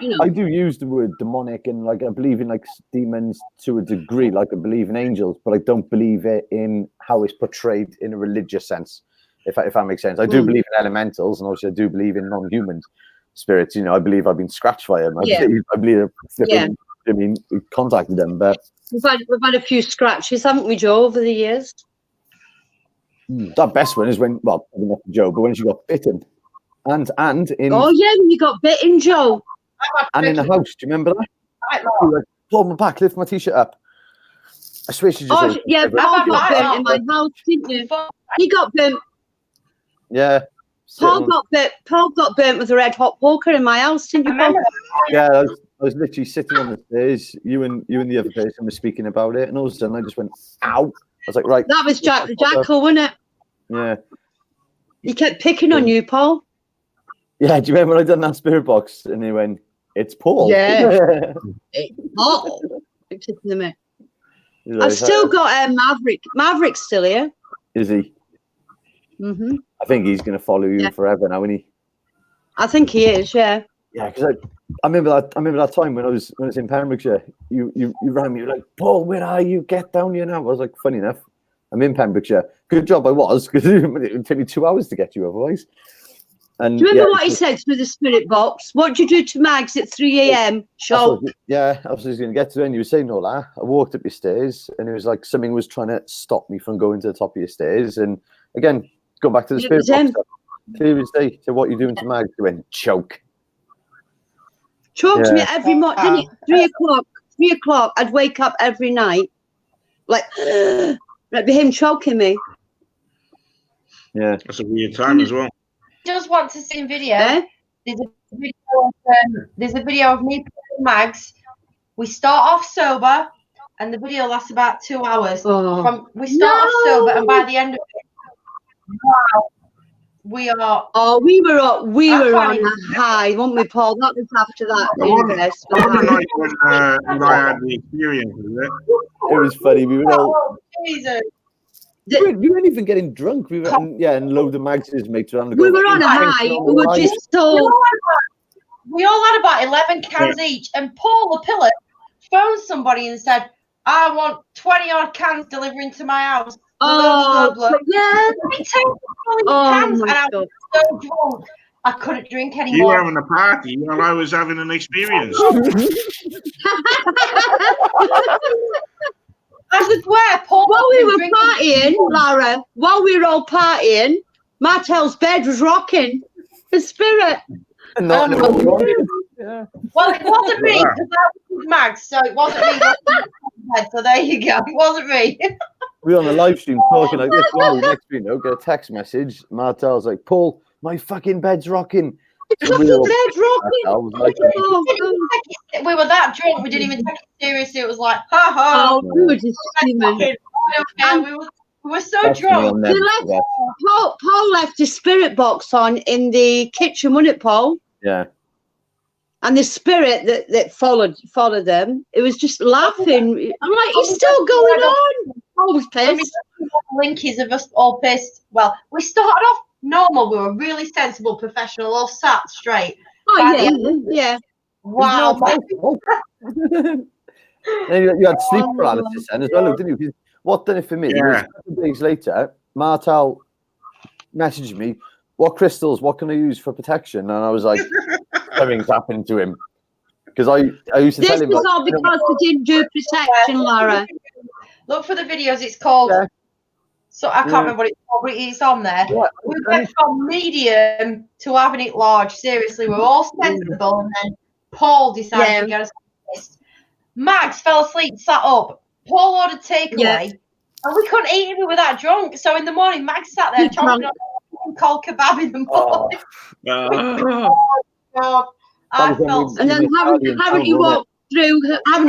you know. I do use the word demonic, and like I believe in like demons to a degree. Like I believe in angels, but I don't believe it in how it's portrayed in a religious sense. If that makes sense, I do believe in elementals, and obviously I do believe in non-human spirits. You know, I believe I've been scratched by them. I believe I mean, we contacted them, but we've had a few scratches, haven't we, Joe, over the years? that best one is when, well, probably not Joe, but when she got bitten, and in Oh yeah, when you got bitten, Joe. and in the house. Do you remember that? She like, pull my back, lift my t-shirt up. I swear she just. Oh yeah, Paul got burnt in my house, didn't you? He got burnt. Yeah. Paul got burnt with a red hot poker in my house, didn't you, Paul? Yeah, I was literally sitting on the stairs. You and the other person were speaking about it, and all of a sudden I just went, "Ow!" I was like, "Right." That was Jack the Jackal, wasn't it? Yeah. He kept picking on you, Paul. Yeah. Do you remember when I done that spirit box and he went, "It's Paul." Yeah. Oh, I've still got Maverick. Maverick's still here. Is he? Mhm. I think he's going to follow you forever now, isn't he? I think he is. Yeah. Yeah, because I remember that time when I was in Pembrokeshire. You rang me, you were like, "Paul, where are you? Get down here now." I was like, "Funny enough, I'm in Pembrokeshire." Good job I was, because it would take me 2 hours to get you otherwise. And do you remember what he said through the spirit box? What did you do to Mags at 3 a.m.? Show. Yeah, I was just going to get to it. And you were saying all that. I walked up your stairs, and it was like something was trying to stop me from going to the top of your stairs. And again, go back to the spirit box. Clear as day. So what are you doing to Mags? He went, "Choke." Choked me every morning, didn't he? 3 o'clock. 3 o'clock. I'd wake up every night, like him choking me. Yeah, that's a weird time as well. Just want to see a video. There's a video of me playing Mags. We start off sober, and the video lasts about 2 hours. We start off sober, and by the end of it, wow, we are. Oh, we were on a high, weren't we, Paul? That was after that. I wonder when I had the experience with it. it was funny. We were all. Oh, Jesus. We weren't even getting drunk. We were, and loads of Mags' mates around the. We were on a high. We were just so. We all had about 11 cans each, and Paul the Pillar phoned somebody and said, "I want 20 odd cans delivering to my house." Oh, yeah. Cans, and I was so drunk, I couldn't drink anymore. You were having a party while I was having an experience. I swear, Paul. While we were partying, Lara, while we were all partying, Martel's bed was rocking. The spirit. Well, it wasn't me, because that was Mags, so it wasn't me. So there you go. It wasn't me. We were on the live stream talking like this. One next thing you know, get a text message. Martel's like, "Paul, my fucking bed's rocking." So we were that drunk, we didn't even take it seriously. It was like, ha ha. Oh, we were just screaming. We were so drunk. Paul left his spirit box on in the kitchen, wasn't it, Paul? Yeah. And the spirit that followed them, it was just laughing. I'm like, he's still going on. I was pissed. Linkies of us all pissed. Well, we started off normal. We were really sensible, professional, all sat straight. Oh, yeah. Wow. Then you had sleep paralysis then as well, didn't you? What done it for me? Was a couple of days later, Martel messaged me, "What crystals? What can I use for protection?" And I was like, "Something's happened to him." Because I used to tell him. This was all because we didn't do protection, Lara. Look for the videos. It's called. Yeah. So I can't remember what it's called, but it's on there. Yeah, we went from medium to having it large. Seriously, we were all sensible, and then Paul decided to get us pissed. Mags fell asleep, sat up. Paul ordered takeaway, and we couldn't eat it. We were that drunk. So in the morning, Mags sat there chopping up cold kebab in the morning. And then haven't you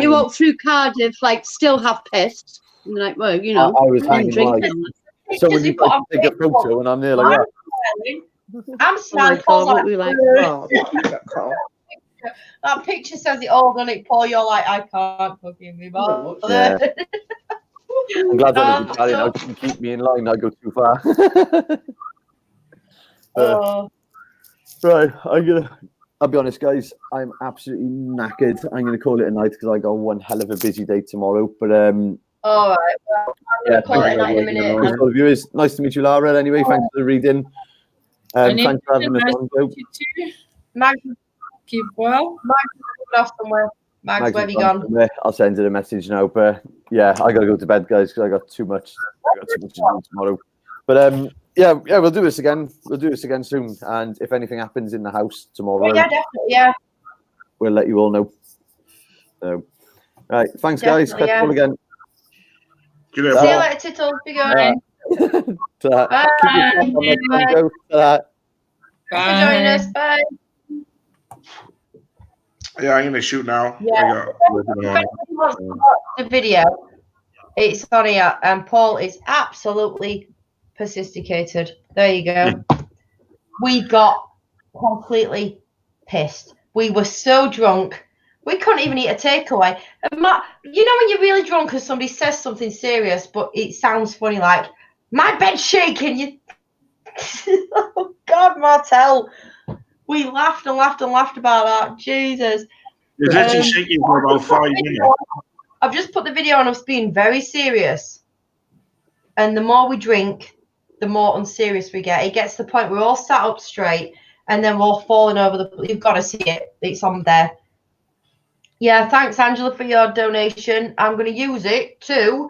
walked through Cardiff like still half pissed? And like, well, you know, I was hanging like. So when you take a photo and I'm there like I'm smiling. That picture says it all, doesn't it, Paul? You're like, I can't fucking be bothered. Yeah. I'm glad that was Italian. I couldn't keep me in line. I go too far. Right, I'm I'll be honest, guys. I'm absolutely knackered. I'm going to call it a night because I got one hell of a busy day tomorrow. But All right. Well, I'm going to call it a night in a minute. Thanks to all the viewers. Nice to meet you, Lara. Anyway, thanks for the reading. Thanks for having us on. Joe. Mags, Keep well. Mags off somewhere. Mags, where have you gone? I'll send it a message now. But yeah, I got to go to bed, guys, because I got too much. I got too much to do tomorrow. But yeah, we'll do this again. We'll do this again soon. And if anything happens in the house tomorrow, yeah, definitely, yeah, we'll let you all know. So, right, thanks, guys. Catch you all again. See you later, Tittles. Be going. Bye. Bye. For joining us. Bye. Yeah, I'm gonna shoot now. Yeah. If anybody wants to watch the video, it's on here, and Paul is absolutely sophisticated. There you go. We got completely pissed. We were so drunk. We couldn't even eat a takeaway. And you know when you're really drunk and somebody says something serious, but it sounds funny, like, my bed's shaking. You, oh God, Martel. We laughed and laughed and laughed about that. Jesus. It's actually shaking for about 5 minutes. I've just put the video on us being very serious. And the more we drink, the more unserious we get. It gets to the point we're all sat up straight and then we're all falling over the... You've got to see it. It's on there. Yeah, thanks, Angela, for your donation. I'm going to use it to...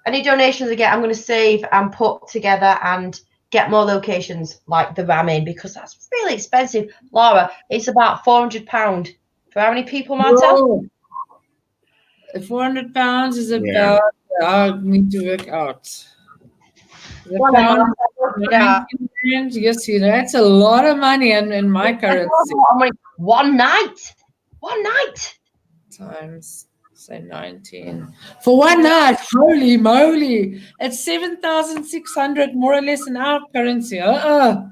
Any donations I get, I'm going to save and put together and get more locations like the ramen, because that's really expensive. Laura, it's about £400 for how many people, Martel? £400 is about, I need to work out. You see, that's a lot of money in my currency. One night. Times, say 19. For one night, holy moly. It's 7,600 more or less in our currency. That's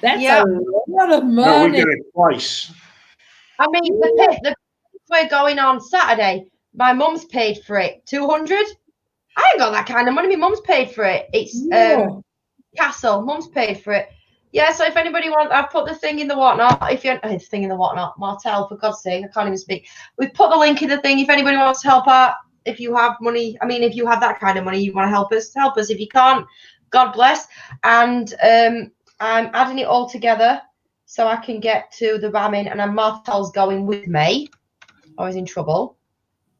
a lot of money. No, we get it twice. I mean, the we're going on Saturday. My mum's paid for it. 200. I ain't got that kind of money. My mum's paid for it. It's Castle. Mum's paid for it. Yeah. So if anybody wants, I've put the thing in the whatnot. If you thing in the whatnot, Martel, for God's sake, I can't even speak. We've put the link in the thing. If anybody wants to help out, if you have money, I mean, if you have that kind of money, you want to help us. If you can't, God bless. And I'm adding it all together so I can get to the ramen. And Martel's going with me. I was in trouble.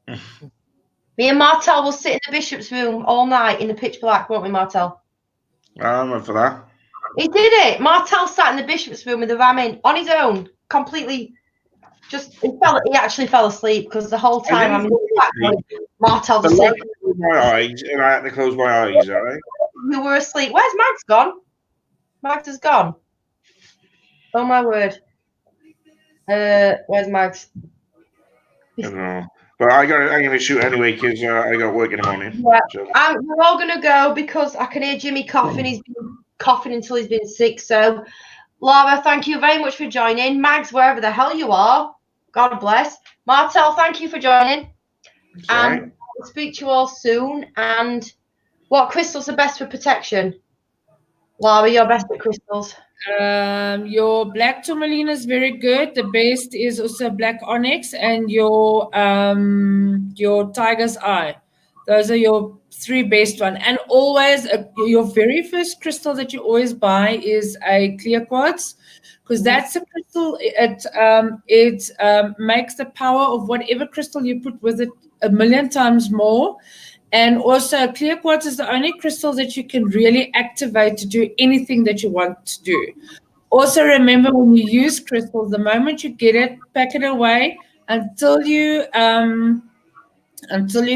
Me and Martel will sit in the bishop's room all night in the pitch black, won't we, Martel? I'm up for that. He did it. Martel sat in the bishop's room with the ramen on his own, completely. He actually fell asleep because the whole time I'm in the back, Martel was asleep. My eyes, and I had to close my eyes. All right. You were asleep. Where's Max gone? Max is gone. Oh my word. Where's Max? I don't know. But I'm gonna shoot anyway because I got work in the morning. Yeah. So. We're all gonna go because I can hear Jimmy coughing. He's been coughing until he's been sick. So, Laura, thank you very much for joining. Mags, wherever the hell you are, God bless. Martel, thank you for joining. And I'll speak to you all soon. And what crystals are best for protection? Laura, you're best at crystals. Your black tourmaline is very good. The best is also black onyx and your tiger's eye. Those are your 3 best ones. And always your very first crystal that you always buy is a clear quartz, because that's a crystal. It makes the power of whatever crystal you put with it 1,000,000 times more. And also, clear quartz is the only crystal that you can really activate to do anything that you want to do. Also, remember when you use crystals, the moment you get it, pack it away until you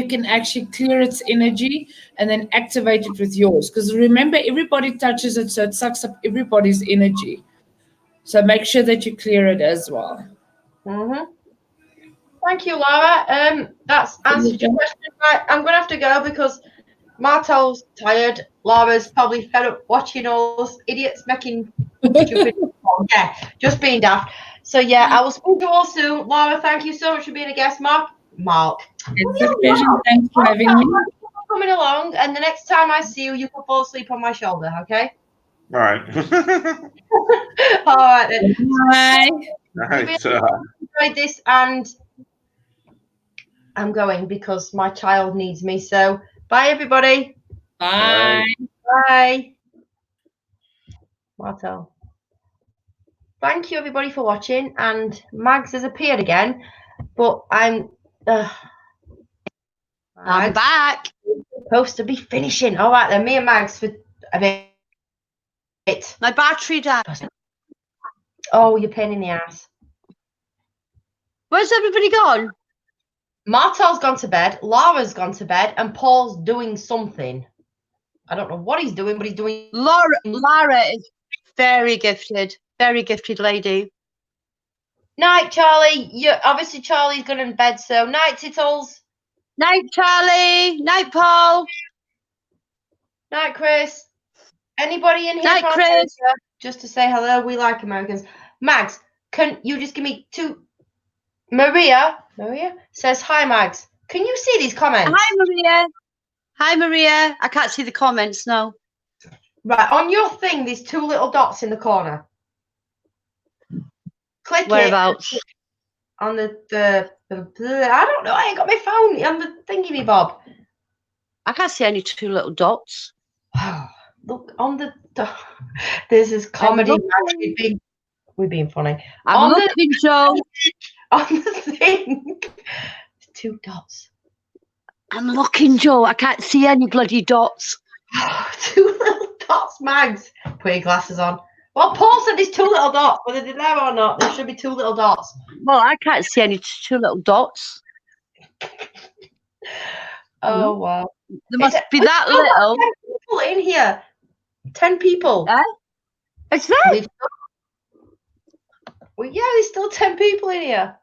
can actually clear its energy and then activate it with yours. Because remember, everybody touches it, so it sucks up everybody's energy. So make sure that you clear it as well. Mm-hmm. Thank you, Laura. That's answered your question. Right, I'm going to have to go because Martel's tired. Laura's probably fed up watching all those idiots making stupid. Yeah, just being daft. So, yeah, I will speak to you all soon. Laura, thank you so much for being a guest. Mark. It's a pleasure. Thanks for having me. Coming along, and the next time I see you, you can fall asleep on my shoulder, okay? All right. All right, then. Bye. Right. enjoyed this, and I'm going because my child needs me. So bye, everybody. Bye. Bye. Martel. Thank you, everybody, for watching. And Mags has appeared again, but I'm back. supposed to be finishing. All right, then. Me and Mags for a bit. My battery died. Oh, you're pain in the ass. Where's everybody gone? Martel's gone to bed. Laura's gone to bed, and Paul's doing something. I don't know what he's doing, but he's doing. Lara is very gifted lady. Night, Charlie. Obviously Charlie's gone in bed, so night, Tittles. Night, Charlie. Night, Paul. Night, Chris. Anybody in here? Night, from Chris. America? Just to say hello. We like Americans. Mags, can you just give me 2? Maria says hi, Mags. Can you see these comments? Hi, Maria. Hi, Maria. I can't see the comments now. Right, on your thing, there's 2 little dots in the corner. Click Whereabouts? it on the I don't know. I ain't got my phone on the thingy, Bob. I can't see any 2 little dots. Look on the. This is comedy. We're being funny. I'm looking, Joe. On the thing, 2 dots. I'm looking, Joe. I can't see any bloody dots. 2 little dots, Mags. Put your glasses on. Well, Paul said there's 2 little dots, whether they're there or not. There should be 2 little dots. Well, I can't see any 2 little dots. Oh, wow. There must be that little. 10 people in here. 10 people. Is there? Well, yeah, there's still 10 people in here.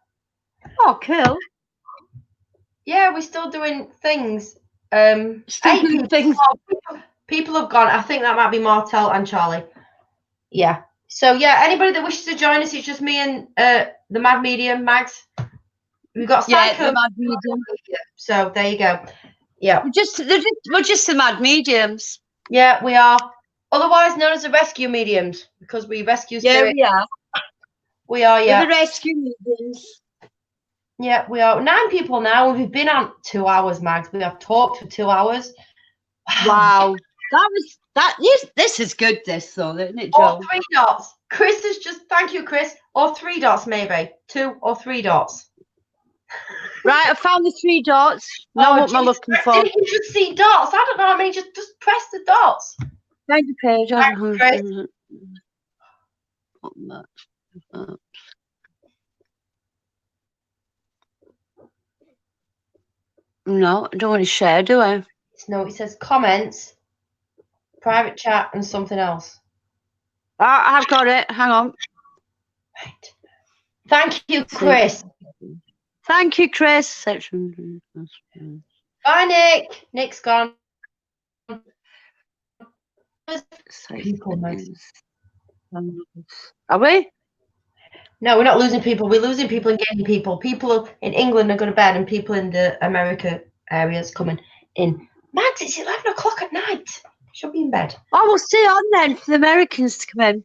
Oh, cool. Yeah, we're still doing things. Still doing things. People have gone. I think that might be Martel and Charlie. Yeah. So yeah, anybody that wishes to join us, it's just me and the Mad Medium, Mags. We've got Psycho. The Mad Medium. So there you go. Yeah. We're just the Mad Mediums. Yeah, we are. Otherwise known as the Rescue Mediums, because we rescue spirits. Yeah, we are. We are, yeah. We're the Rescue Mediums. Yeah, we are. 9 people now. We've been on 2 hours, Mags. We have talked for 2 hours. Wow. This is good, this though, isn't it, Joe? Or 3 dots. Chris is just, thank you, Chris. Or 3 dots, maybe. 2 or 3 dots. Right, I found the 3 dots. Now what am I looking for? You can just see dots. I don't know. I mean, just press the dots. Find the page. No, I don't want to share, do I? No, it says comments, private chat, and something else. I've got it. Hang on. Right. Thank you, Chris. Thank you, Chris. Bye, Nick. Nick's gone. Are we? No, we're not losing people. We're losing people and gaining people. People in England are going to bed, and people in the America areas coming in. Max, it's 11 o'clock at night. Should be in bed. Oh, we'll stay on then for the Americans to come in.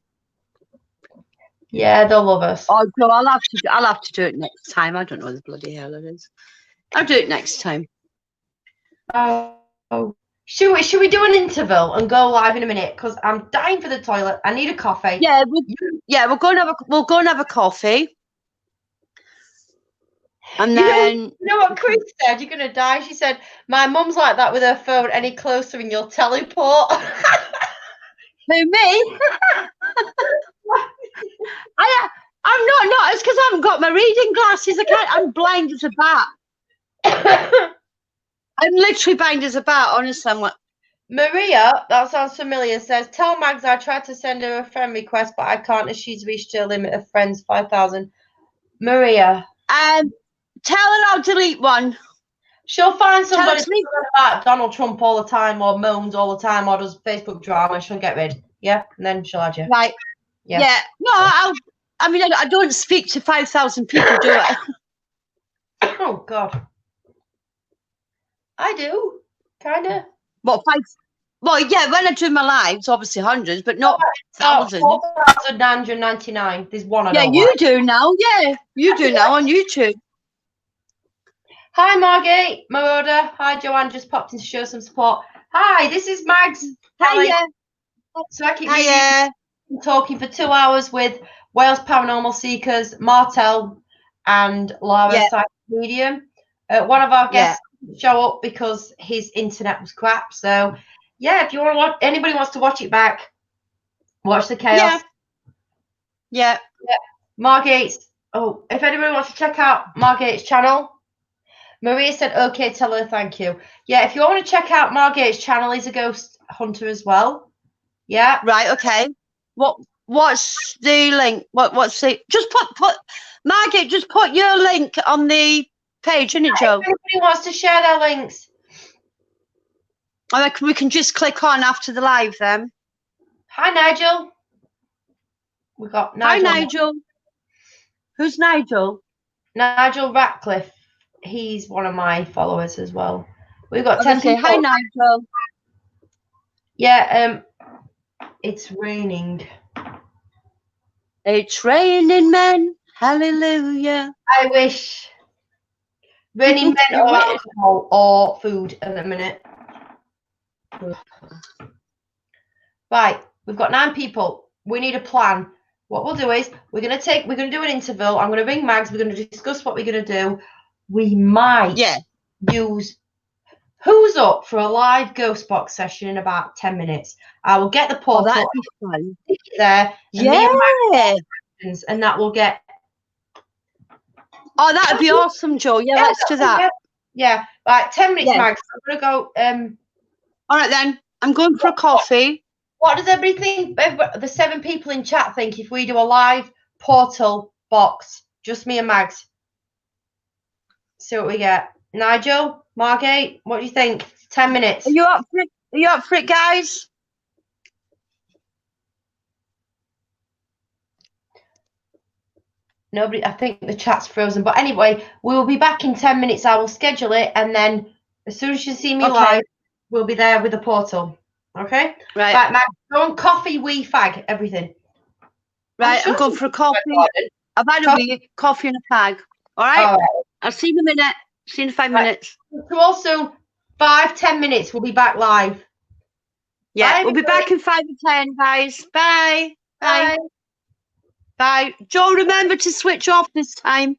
Yeah, they'll love us. Oh, no, I'll have to do it next time. I don't know what the bloody hell it is. I'll do it next time. Oh. Should we do an interval and go live in a minute? Because I'm dying for the toilet. I need a coffee. Yeah, we'll go and have a coffee. And then you know what Chris said? You're gonna die. She said, "My mum's like that with her phone. Any closer and you'll teleport." Who, me? I'm not. It's because I haven't got my reading glasses. I'm blind as a bat. I'm literally blind as a bat, honestly. I'm like, Maria, that sounds familiar, says, tell Mags I tried to send her a friend request, but I can't as she's reached her limit of friends, 5,000. Maria. Tell her I'll delete one. She'll find somebody about Donald Trump all the time, or moans all the time, or does Facebook drama, she'll get rid. Yeah, and then she'll add you. Right. Yeah. No, I don't speak to 5,000 people, do I? Oh, God. I do. Kind of. What, Well, yeah, when I do my lives, obviously hundreds, but not thousands. 4,999. There's one I Yeah, don't you like. do now. Yeah, you do now on YouTube. Hi, Margate, Maroda. Hi, Joanne. Just popped in to show some support. Hi, this is Mags. Hiya. So I keep reading, Hiya. talking for 2 hours with Wales Paranormal Seekers, Martel, and Laura Yeah. Psychic Medium. One of our Yeah. guests didn't show up because his internet was crap. So, yeah, if you want to watch, anybody wants to watch it back, watch the chaos. Yeah. Margate's. Oh, if anybody wants to check out Margate's channel, Maria said, okay, tell her thank you. Yeah, if you want to check out Margate's channel, he's a ghost hunter as well. Yeah. Right. Okay. What's the link? What's the? Just put Margaret. Just put your link on the page, innit, Joe? If anybody wants to share their links. I reckon we can just click on after the live then. Hi, Nigel. We've got Nigel. Hi, Nigel. Who's Nigel? Nigel Ratcliffe. He's one of my followers as well. We've got 10 Okay. people. Hi, Nigel. Yeah, it's raining. It's raining men. Hallelujah. I wish. Raining men or alcohol or food at the minute. Right, we've got 9 people. We need a plan. What we'll do is we're gonna do an interval. I'm gonna ring Mags. We're gonna discuss what we're gonna do. We might use who's up for a live ghost box session in about 10 minutes. I will get the portal. That'd be fun. Stick it there. And me and Mags questions, and that will get. Oh, that'd be awesome, Joe. Yeah, let's do that. Yeah, right. 10 minutes, Yeah. Mags. I'm gonna go. All right then. I'm going for a coffee. What does everybody think? The 7 people in chat think if we do a live portal box, just me and Mags. See what we get. Nigel, Margate, what do you think? 10 minutes. Are you up for it? Are you up for it, guys? Nobody. I think the chat's frozen. But anyway, we will be back in 10 minutes. I will schedule it, and then as soon as you see me live, we'll be there with the portal. Okay. Right. Right, Mags. Go on coffee, wee fag, everything. Right. I'm going for a coffee. I've had a wee coffee and a fag. All right. All right. I'll see you in a minute. See you in 5 minutes. So also 5-10 minutes. We'll be back live. Yeah, Bye, we'll be back in 5 or 10, guys. Bye. Bye. Bye. Joe, remember to switch off this time.